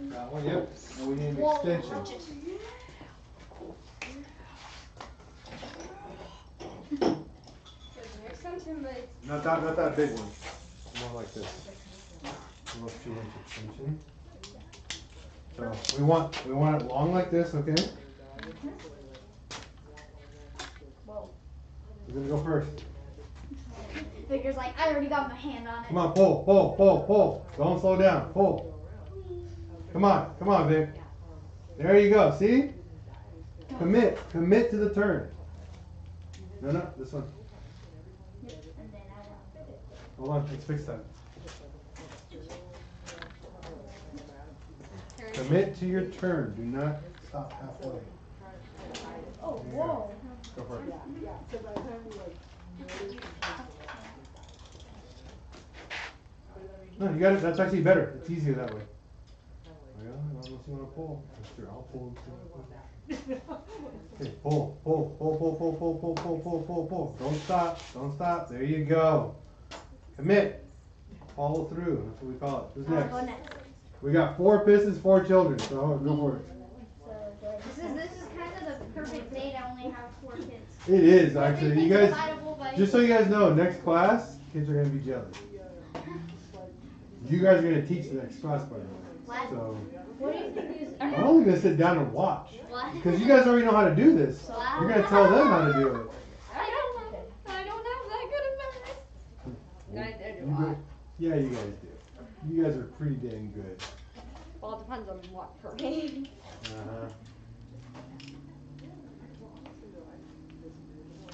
That one, yep. And we need an extension. Not that big one. More like this. Almost 2-inch extension. So we want it long like this, okay? Whoa. We're gonna go first. Victor's like, I already got my hand on it. Come on, pull. Don't slow down. Pull. Come on, Vic. There you go. See? Commit to the turn. No, this one. And then I will. Hold on, let's fix that. Commit to your turn. Do not stop halfway. Oh, whoa. Go for it. No, you got it. That's actually better. It's easier that way. Yeah, unless you want to pull. Sure, I'll pull. Okay, pull. Don't stop. There you go. Commit. Follow through. That's what we call it. Who's next? Go next. We got 4 pistons, 4 children. So go for it. This is kind of It is actually. You guys, Dividable by just so you guys know, next class, kids are gonna be jealous. You guys are gonna teach the next class, by the way. What? So What do you think is? I'm only gonna sit down and watch. What? Because you guys already know how to do this. Wow. You're gonna tell them how to do it. I don't have that good of memories. I did You watch. go- yeah, you guys do. You guys are pretty dang good. Well, it depends on what for me. Uh-huh.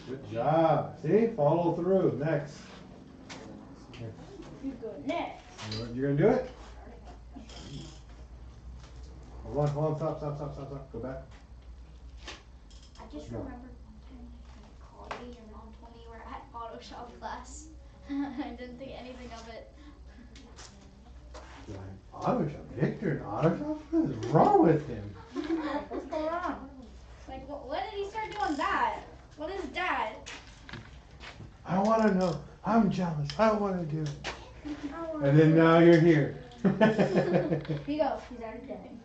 Good job. See? Follow through. Next. You go next. You're gonna do it? Hold on, stop. Go back. I just Go. remembered one time I called you, your mom told me you were at Photoshop class. I didn't think anything of it. Autoshop? Victor in Autoshop? What is wrong with him? What's going on? Like, when did he start doing that? What is that? I wanna know. I'm jealous. I wanna do it. And then now you're here. Here you go. He's already done.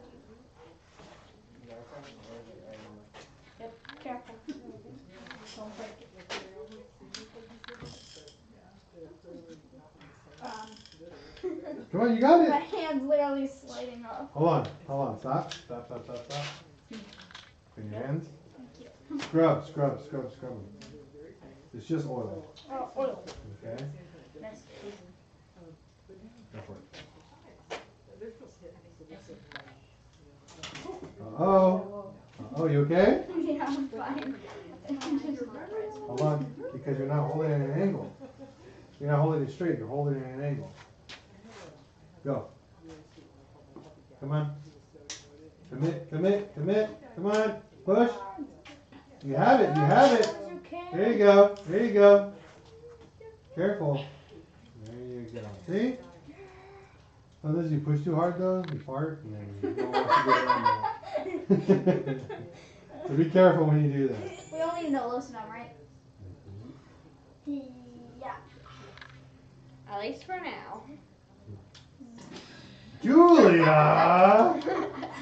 Yep. Careful. Don't break it. Come on, you got My it. hand's literally sliding off. Hold on. Stop. Clean your hands. Scrub them. It's just oil. Oh, oil. Okay? Nice. Go for it. Uh-oh, you okay? Yeah, I'm fine. Hold on, because you're not holding it at an angle. You're not holding it straight, you're holding it at an angle. Go. Come on. Commit. Come on. Push. You have it. You can. There you go. Careful. There you go. See? Sometimes you push too hard though, you fart, and then you don't want to get around that. So be careful when you do that. We all need to loosen them, right? Yeah. At least for now. Julia!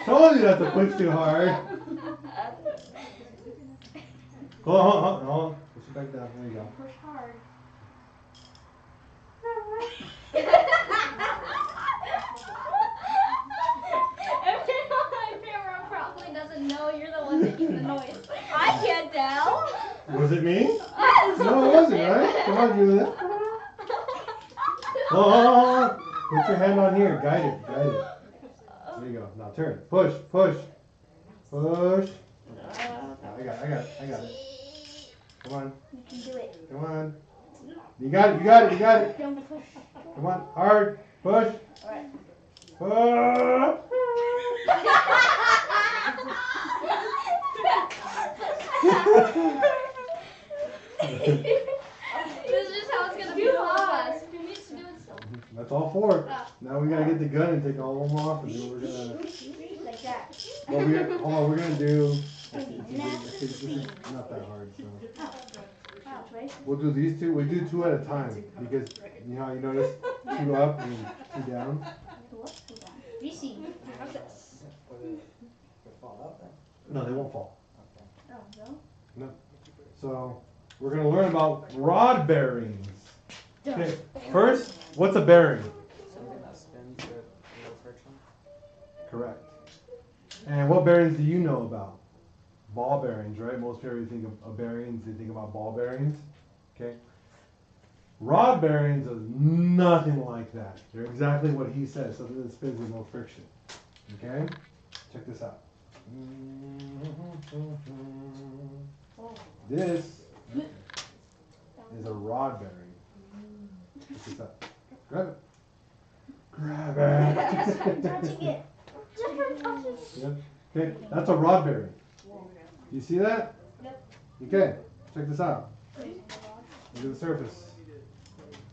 Told you not to push too hard. Hold on. Push it back down. There you go. Push hard. Everyone on camera probably doesn't know you're the one making the noise. I can't tell. Was it me? No, it wasn't, right? Come on, Julia. Oh, put your hand on here. Guide it. There you go. Now turn. Push. I got it. Come on. You can do it. Come on. You got it. Don't push. Come on. Hard. Push. Alright. Push. This is just how it's gonna be the whole class. Who needs to do it still? That's all four. Now we gotta get the gun and take all of them off, and then we're gonna. Like that. Well, we're gonna do. This is not that hard. So. Wow, Trace. We'll do these two. We do two at a time because you know how you notice two up and two down. VC. How's this? No, they won't fall. Oh, no? So we're gonna learn about rod bearings. Okay. First, what's a bearing? Something that spins with no friction. Correct. And what bearings do you know about? Ball bearings, right? Most people think of bearings, they think about ball bearings. Okay. Rod bearings is nothing like that. They're exactly what he says, something that spins with no friction. Okay? Check this out. This is a rod bearing. Check this out. Grab it. Touching it. Yep. Okay, that's a rod bearing. You see that? Yep. Okay, check this out. Look at the surface.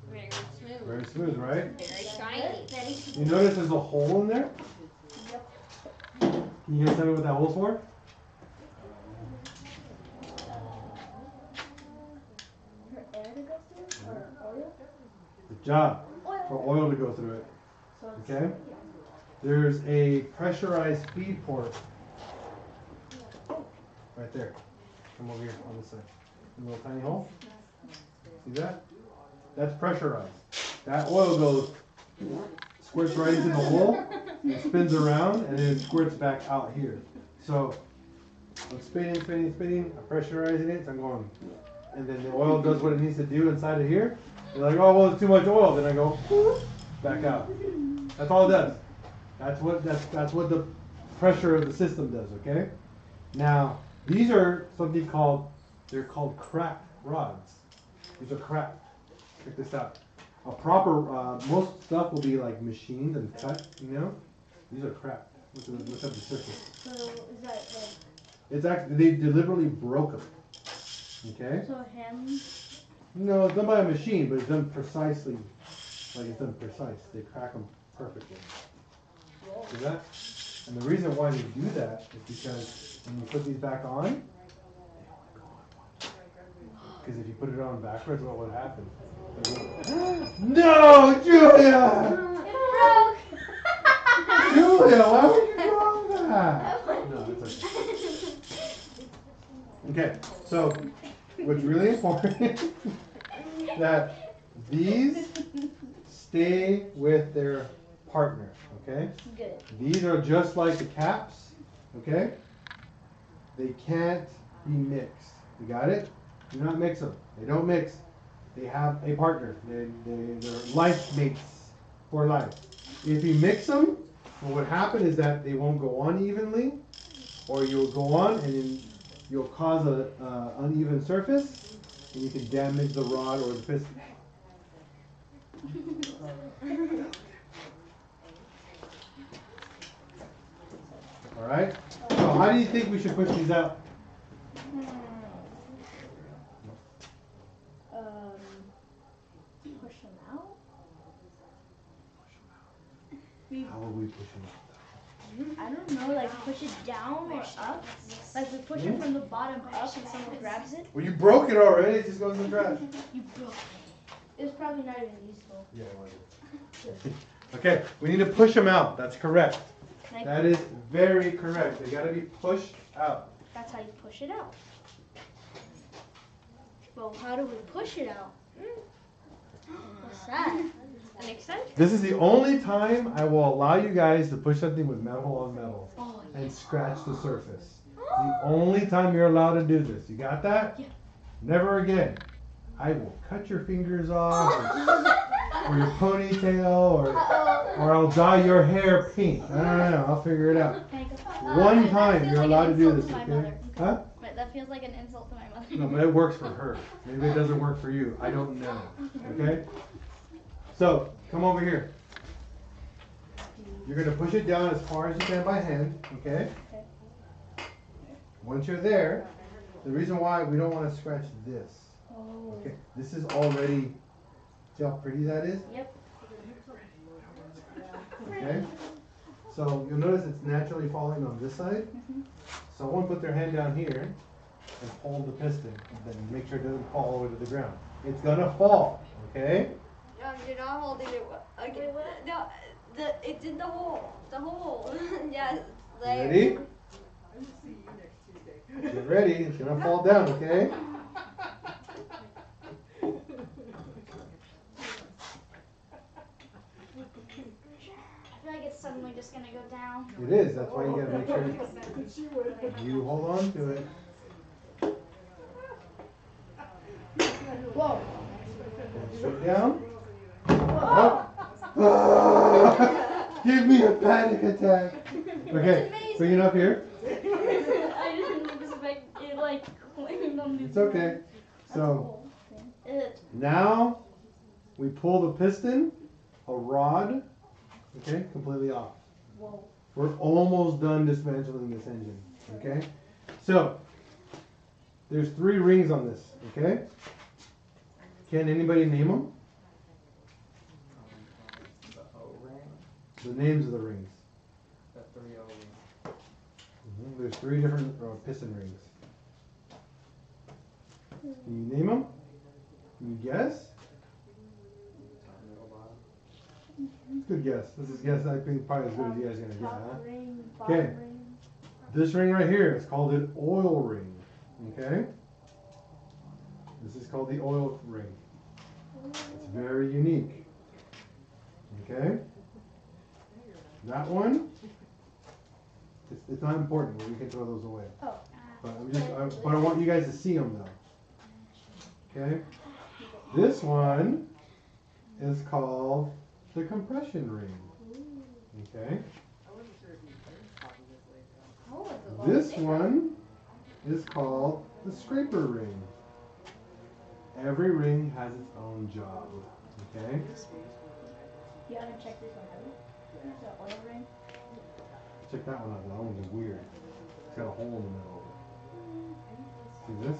Very smooth. Very smooth, right? Very shiny. You notice there's a hole in there? Can you guys tell me what that hole's for? For air to go through? Or oil? Good job. Oil. For oil to go through it. So it's- Okay? There's a pressurized feed port right there. Come over here on this side. A little tiny hole. See that? That's pressurized. That oil goes, squirts right into the hole, and spins around, and then it squirts back out here. So I'm spinning, I'm pressurizing it, so I'm going, and then the oil does what it needs to do inside of here. You're like, oh, well, it's too much oil. Then I go back out. That's all it does. That's what the pressure of the system does. Okay. Now these are something called, they're called crack rods. These are cracked. Check this out. A proper most stuff will be like machined and cut. You know, these are cracked. Look at the surface. So is that like? It's actually, they deliberately broke them. Okay. So hand. No, it's done by a machine, but it's done precisely, like it's done precise. They crack them perfectly. See that? And the reason why they do that is because when you put these back on, because if you put it on backwards, what would happen? No, Julia! Julia, why would you do that? No, it's okay. Okay, so what's really important that these stay with their partner, okay? Good. These are just like the caps, okay? They can't be mixed. You got it? Do not mix them. They don't mix. They have a partner. They're life mates for life. If you mix them, what would happen is that they won't go on evenly, or you'll go on and then you'll cause a uneven surface, and you can damage the rod or the piston. All right. So how do you think we should push these out? Push them out. How will we push them out? I don't know, like push it down or up. Like we push it from the bottom up and someone grabs it. Well, you broke it already. It just goes in the trash. You broke it. It was probably not even useful. Yeah, it was. Okay, we need to push them out. That's correct. That is very correct. They got to be pushed out. That's how you push it out. Well, how do we push it out? What's that? An extension? This is the only time I will allow you guys to push something with metal on metal and scratch the surface. The only time you're allowed to do this. You got that? Yeah. Never again. I will cut your fingers off, or your ponytail, or I'll dye your hair pink. I don't know. I'll figure it out. One time you're allowed to do this, okay? Huh? But that feels like an insult to my mother. No, but it works for her. Maybe it doesn't work for you. I don't know. Okay? So, come over here. You're going to push it down as far as you can by hand, okay? Once you're there, the reason why we don't want to scratch this. Okay, this is already, see how pretty that is? Yep. Okay? So you'll notice it's naturally falling on this side. Someone put their hand down here and hold the piston, and then make sure it doesn't fall over to the ground. It's gonna fall, okay? No, you're not holding it. Okay. No, it's in the hole. The hole. Yes. There. Ready? Get ready, it's gonna fall down, okay? I feel like it's suddenly just gonna go down. It is, that's why you gotta make sure you hold on to it. Whoa. Straight down. Up. Ah, give me a panic attack. Okay, bring it up here. I didn't expect it like landed on the It's okay. So now we pull the piston, a rod, okay, completely off. Whoa. We're almost done dismantling this engine, okay? So there's 3 rings on this, okay? Can anybody name them? The O-ring, The names of the rings. the 3 O-rings. There's 3 different piston rings. Can you name them? Can you guess? Middle bottom. Good guess. This is guess. I think probably as good as you guys are gonna get, Top huh? ring, bottom Okay. ring. This ring right here is called an oil ring. Okay? This is called the oil ring. It's very unique. Okay? That one, it's not important. We can throw those away. Oh. But I want you guys to see them though. Okay? This one is called the compression ring. Okay? This one is called the scraper ring. Every ring has its own job. Okay? You haven't checked this one, have you? The oil ring? Check that one out. That one's weird. It's got a hole in the middle of it. See this?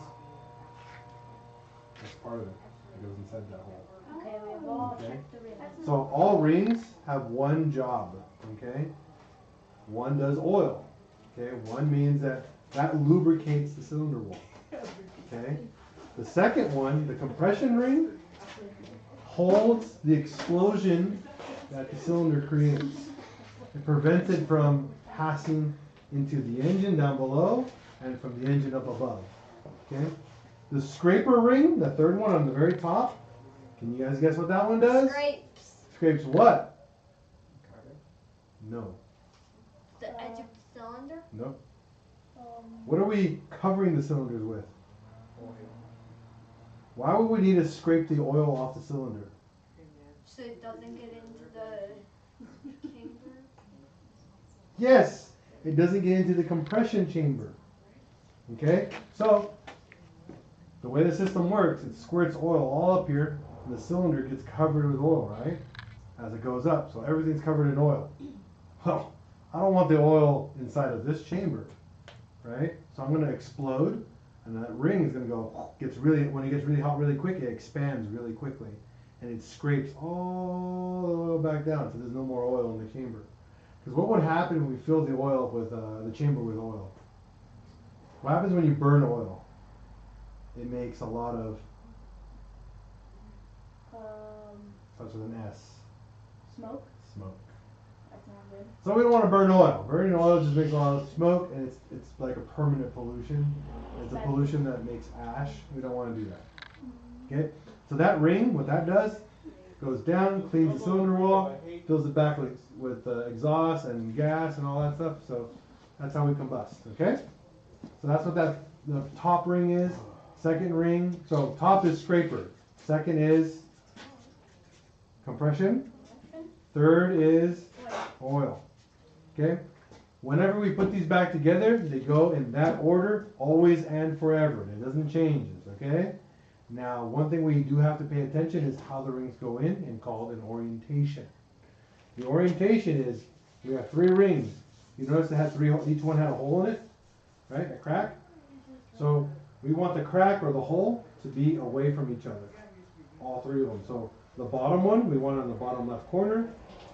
That's part of it. It goes inside that hole. Okay, we have all Okay. checked the ring. So all rings have one job. Okay? One does oil. Okay? One means that lubricates the cylinder wall. Okay? The second one, the compression ring, holds the explosion that the cylinder creates. It prevents it from passing into the engine down below and from the engine up above. Okay? The scraper ring, the third one on the very top, can you guys guess what that one does? Scrapes Scrapes what? No. the edge of the cylinder. Nope. What are we covering the cylinders with? Why would we need to scrape the oil off the cylinder? So it doesn't get into the chamber. Yes, it doesn't get into the compression chamber. Okay, so the way the system works, it squirts oil all up here, and the cylinder gets covered with oil, right? As it goes up, so everything's covered in oil. Well, I don't want the oil inside of this chamber, right? So I'm going to explode, and that ring is going to go, when it gets really hot really quick, it expands really quickly, and it scrapes all the way back down, so there's no more oil in the chamber. Because what would happen when we filled the oil with the chamber with oil? What happens when you burn oil? It makes a lot of starts with an S. Smoke? Smoke. That's not good. So we don't want to burn oil. Burning oil just makes a lot of smoke, and it's like a permanent pollution. It's a pollution that makes ash. We don't want to do that. Okay. So that ring, what that does, goes down, cleans the cylinder wall, fills it back with exhaust and gas and all that stuff. So that's how we combust. Okay. So that's what the top ring is. Second ring. So top is scraper. Second is compression. Third is oil. Okay? Whenever we put these back together, they go in that order, always and forever. It doesn't change. Okay? Now, one thing we do have to pay attention is how the rings go in, and called an orientation. The orientation is, we have 3 rings. You notice it had 3, each one had a hole in it, right? A crack. So we want the crack or the hole to be away from each other. All 3 of them. So the bottom one, we want on the bottom left corner.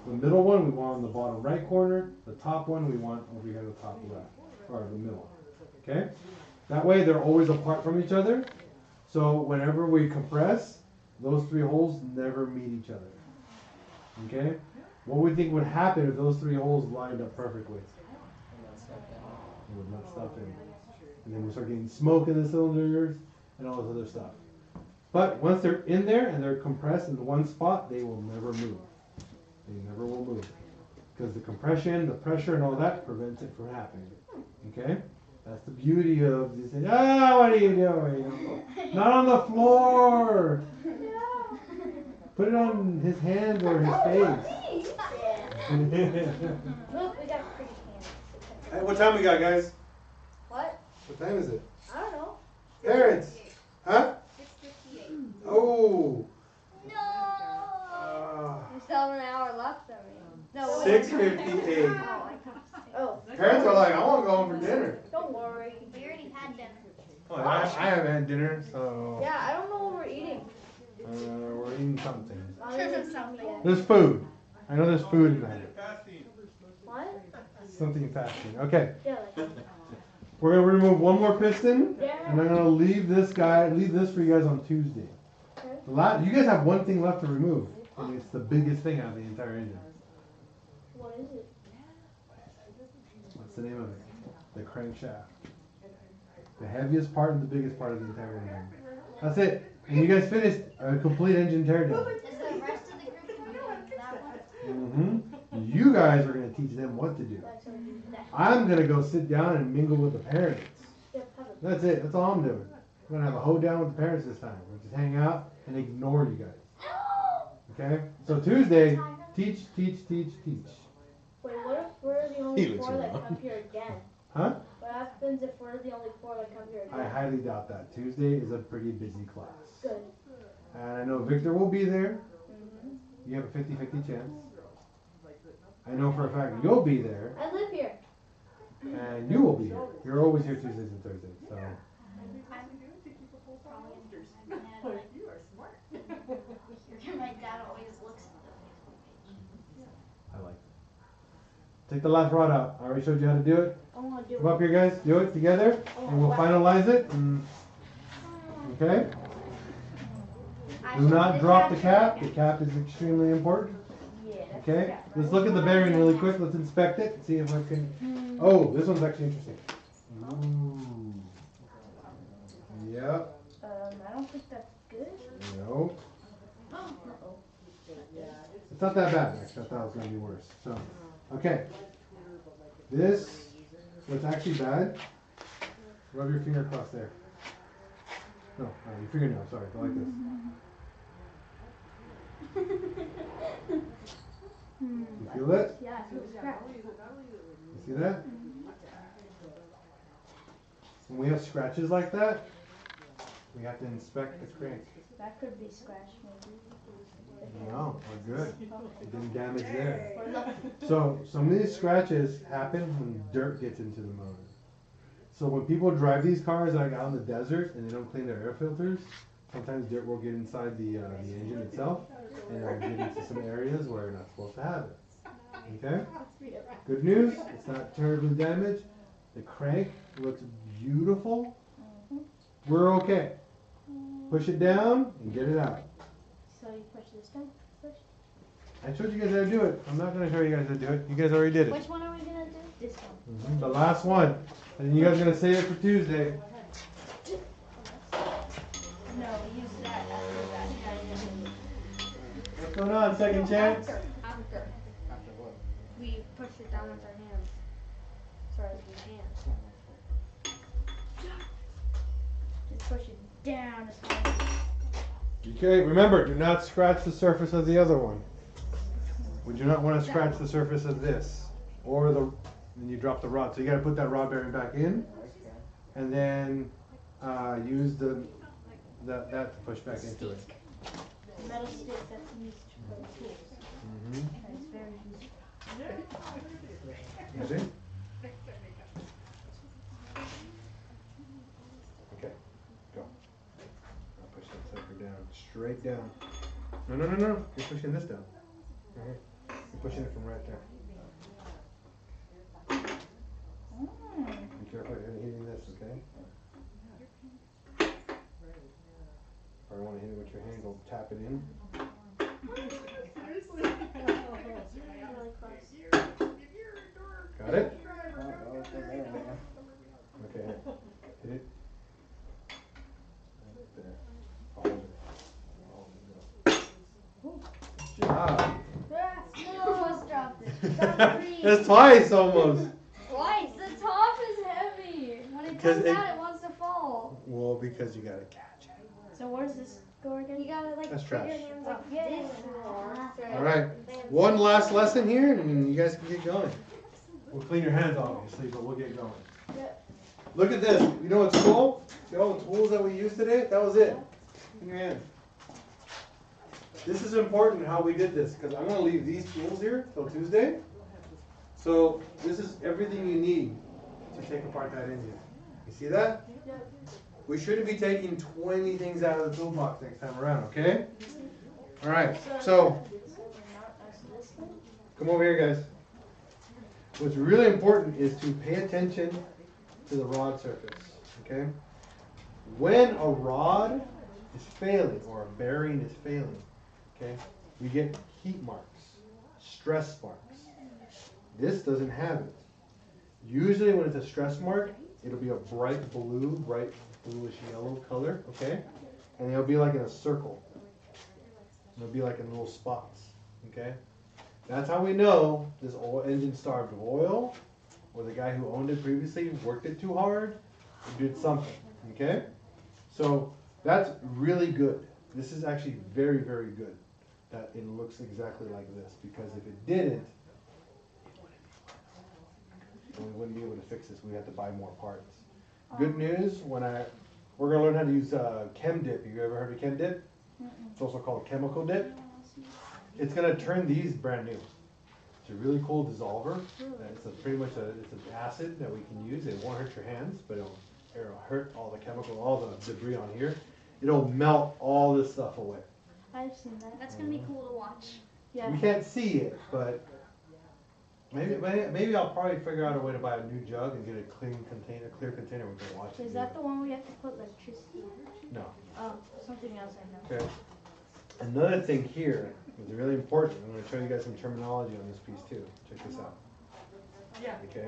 The middle one, we want on the bottom right corner. The top one, we want over here the top left, or the middle. Okay? That way they're always apart from each other. So whenever we compress, those 3 holes never meet each other. Okay? What would you think would happen if those 3 holes lined up perfectly? It would not stop in. And then we start getting smoke in the cylinders and all this other stuff. But once they're in there and they're compressed in one spot, they will never move. They never will move. Because the compression, the pressure, and all that prevents it from happening. Okay? That's the beauty of this. Ah, what are you doing? Not on the floor! Put it on his hands or his face. Look, we got pretty hands. Hey, what time we got, guys? What? What time is it? I don't know. Parents! Huh? 6:58. Oh! No. You still have an hour left of me. No. 6:58. Oh, Parents are like, I want to go home for dinner. don't worry. We already had dinner. Oh, I haven't had dinner, so Yeah, I don't know what we're eating. we're eating something. Something. There's food. I know there's food in there. What? Something fasting. Okay, Yeah, like, we're gonna remove one more piston, yeah. and I'm gonna leave this for you guys on Tuesday. Okay. You guys have one thing left to remove, and it's the biggest thing out of the entire engine. What is it? What's the name of it? The crankshaft. The heaviest part and the biggest part of the entire engine. That's it. And you guys finished a complete engine teardown. Is the rest of the group coming on that one? Mm-hmm. You guys are going to teach them what to do. I'm going to go sit down and mingle with the parents. That's it. That's all I'm doing. I'm going to have a hoedown with the parents this time. We'll just hang out and ignore you guys. Okay? So Tuesday, teach. Wait, what if we're the only He looks four that around. come here again? Huh? What happens if we're the only four that come here I again? highly doubt that. Tuesday is a pretty busy class. Good. And I know Victor will be there. Mm-hmm. You have a 50-50 chance. I know for a fact you'll be there. I live here. And you will be here. You're always here Tuesdays and Thursdays. So You are smart. My dad always looks at the Facebook page. I like it. Take the last rod out. I already showed you how to do it. I want to do Come up here, guys. Do it together, and we'll finalize it. Okay. Do not drop the cap. The cap is extremely important. Yeah, that's Okay. crap. Let's look at the bearing really quick. Let's inspect it. See if I can. Oh, this one's actually interesting. Ooh. Yep. I don't think that's good. No. Uh-oh. It's not that bad. Actually, I thought it was gonna be worse. So, okay. This, what's actually bad. Rub your finger across there. No, your fingernail. Sorry, go like this. You feel that? Yeah, I feel scratch. You see that? When we have scratches like that, we have to inspect the crank. That could be scratch, maybe. No, we're good. It didn't damage there. Or nothing. So some of these scratches happen when dirt gets into the motor. So when people drive these cars like out in the desert and they don't clean their air filters, sometimes dirt will get inside the engine itself and it'll get into some areas where you're not supposed to have it. Okay? Good news, it's not terribly damaged. The crank looks beautiful. We're okay. Push it down and get it out. So you push this down first? I showed you guys how to do it. I'm not going to show you guys how to do it. You guys already did it. Which one are we gonna do? This one. The last one. And then you guys are going to save it for Tuesday. No, use that after that. What's going on, second chance? After. After what? We push it down with our hands. Sorry, with your hands. Just push it down as hard as Okay, remember, do not scratch the surface of the other one. We do not want to scratch the surface of this. Or then you drop the rod. So you got to put that rod bearing back in. And then use that to push back into it. the metal stick that's used for the tools. It's very useful. You see? Okay, go. I'll push that sucker down, straight down. No. You're pushing this down. Right here. You're pushing it from right there. Be careful, you're hitting this, okay? Or you want to hit it with your hand, go tap it in. Got it? Okay, hit it. Right there. Hold it. Good job. No, almost dropped it. That's twice almost. Twice. The top is heavy. When it Because comes it- out, it wants to fall. Well, because you gotta catch it. So where's this go again? You gotta like That's put your trash. hands like this. All right. One last lesson here, and you guys can get going. We'll clean your hands, obviously, but we'll get going. Yep. Look at this. You know what's cool? See all the tools that we used today? That was it. In your hands. This is important how we did this, because I'm going to leave these tools here till Tuesday. So this is everything you need to take apart that engine. You see that? We shouldn't be taking 20 things out of the toolbox next time around, okay? All right, so come over here, guys. What's really important is to pay attention to the rod surface, okay? When a rod is failing or a bearing is failing, okay, we get heat marks, stress marks. This doesn't have it. Usually when it's a stress mark, it'll be a bright bluish yellow color, okay? and it'll be like in a circle. It'll be like in little spots. Okay? That's how we know this oil engine starved of oil, or the guy who owned it previously worked it too hard, or did something. Okay? So that's really good. This is actually very, very good that it looks exactly like this, because if it didn't, we wouldn't be able to fix this. We have to buy more parts. Good news, we're gonna learn how to use chem dip. You ever heard of chem dip? It's also called chemical dip. It's gonna turn these brand new. It's a really cool dissolver. It's pretty much it's an acid that we can use. It won't hurt your hands, but it'll hurt all the chemical, all the debris on here. It'll melt all this stuff away. I've seen that. That's gonna be cool to watch. Yeah. We can't see it, but maybe I'll probably figure out a way to buy a new jug and get a clear container we can watch it. Is that the one we have to put electricity? No. Oh, something else I know. Okay. Another thing here is really important. I'm going to show you guys some terminology on this piece too. Check this out. Yeah. Okay.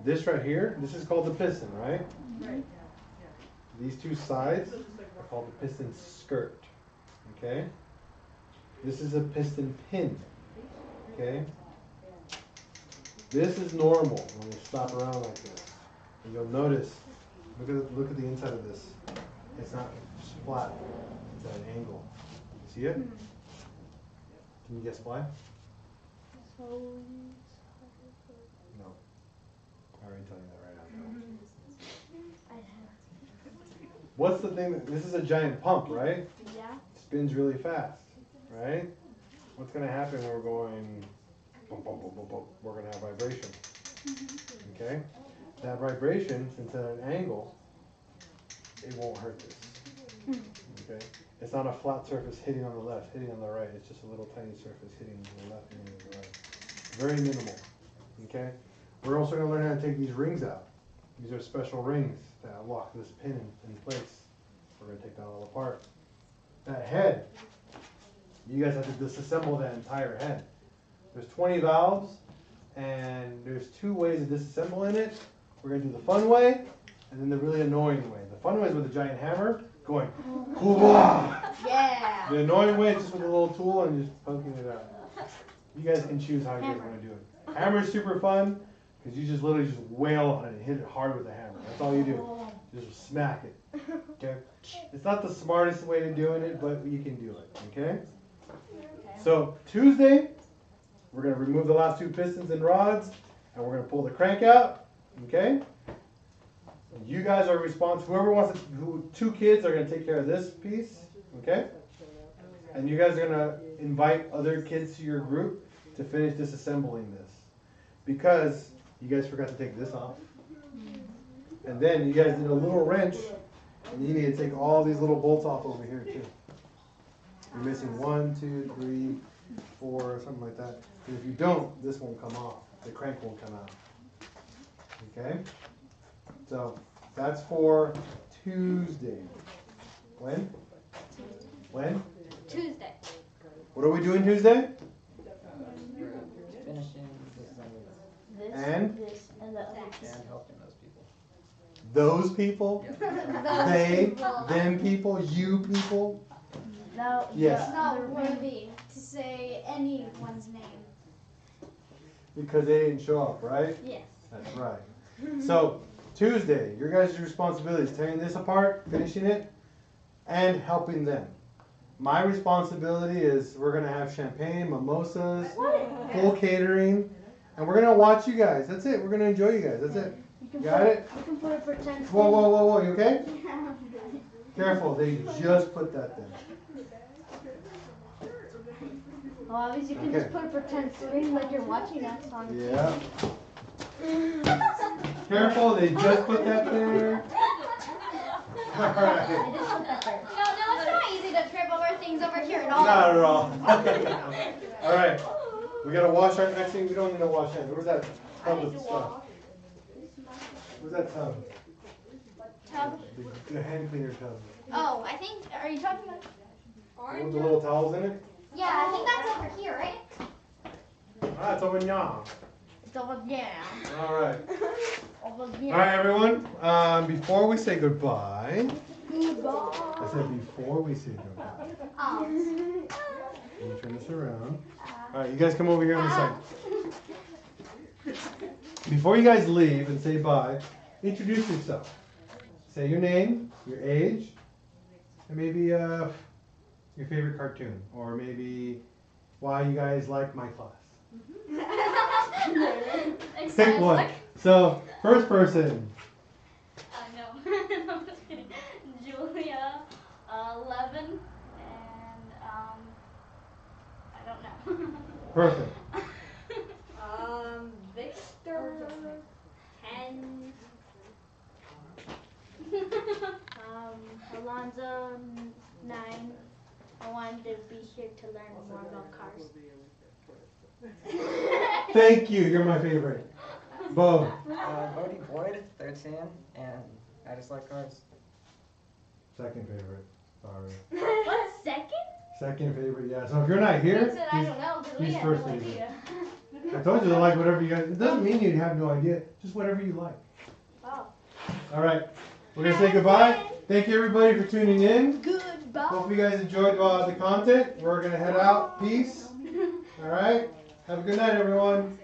This right here, this is called the piston, right? Right. These two sides are called the piston skirt. Okay. This is a piston pin. Okay. This is normal when we stop around like this. And you'll notice, look at the inside of this. It's not flat. It's at an angle. See it? Can you guess why? So, No. I already tell you that right now. I have. What's the thing this is a giant pump, right? Yeah. Spins really fast, right? What's gonna happen when we're going bump, bump, bump, bump, bump? We're gonna have vibration. Okay? That vibration, since at an angle, it won't hurt this. Okay? It's not a flat surface hitting on the left, hitting on the right. It's just a little tiny surface hitting on the left and on the right. Very minimal. Okay? We're also going to learn how to take these rings out. These are special rings that lock this pin in place. We're going to take that all apart. That head, you guys have to disassemble that entire head. There's 20 valves, and there's 2 ways of disassembling it. We're going to do the fun way, and then the really annoying way. The fun way is with a giant hammer, going, Yeah. The annoying way is just with a little tool and just poking it out. You guys can choose how you guys want to do it. Hammer's super fun because you just literally just wail on it and hit it hard with a hammer. That's all you do. Just smack it. Okay? It's not the smartest way to doing it, but you can do it. Okay? So Tuesday, we're going to remove the last 2 pistons and rods, and we're going to pull the crank out. Okay? You guys are responsible. Whoever wants to, 2 kids are going to take care of this piece. Okay? And you guys are going to invite other kids to your group to finish disassembling this. Because you guys forgot to take this off. And then you guys need a little wrench, and you need to take all these little bolts off over here too. You're missing 1, 2, 3, 4, something like that. And if you don't, this won't come off. The crank won't come out. Okay? So that's for Tuesday. When? When? Tuesday. What are we doing Tuesday? Finishing this This, And? this, and the other. and helping those people. Those people? Those They? people. Them people? You people? Now, Yes. It's not worthy to say anyone's name. Because they didn't show up, right? Yes. That's right. So, Tuesday, your guys' responsibility is tearing this apart, finishing it, and helping them. My responsibility is we're going to have champagne, mimosas, full catering, and we're going to watch you guys. That's it. We're going to enjoy you guys. That's it. You can Got put, it? You can put it for 10 Whoa, whoa, whoa, whoa. You okay? Careful. They just put that there. Well, obviously you can just put it for 10 strings like you're watching us on. Yeah. Careful. They just put that there. All I right. just put that there. No, it's not easy to trip over things over here at all. Not at all. All right. We gotta wash our. Actually, we don't need to wash hands. Where's that tub with stuff? Where's that tub? Tub. The hand cleaner tub. Oh, I think. Are you talking about? With the little towels in it. Yeah, I think that's over here, right? Ah, it's over now. It's over there. All right. Over All there. right, everyone. Before we say goodbye, I said before we say goodbye. Oh. Let me turn this around. Alright, you guys come over here on the side. Before you guys leave and say bye, introduce yourself. Say your name, your age, and maybe your favorite cartoon, or maybe why you guys like my class. Pick one. So, first person. No. I'm just kidding. Julia, 11, and I don't know. Perfect. Victor, 10. Alonzo, 9. I wanted to be here to learn more about cars. Thank you, you're my favorite. Bo. Bodie Boyd, 13, and I just like cars. Second favorite. Sorry. What, second? Second favorite, yeah. So if you're not here, Means that I don't know, because we he's have first no favorite. idea. I told you to like whatever you guys. It doesn't mean you have no idea. Just whatever you like. Oh. All right. We're gonna say goodbye. Thank you everybody for tuning in. Goodbye. Hope you guys enjoyed the content. We're gonna head out. Peace. All right. Have a good night, everyone.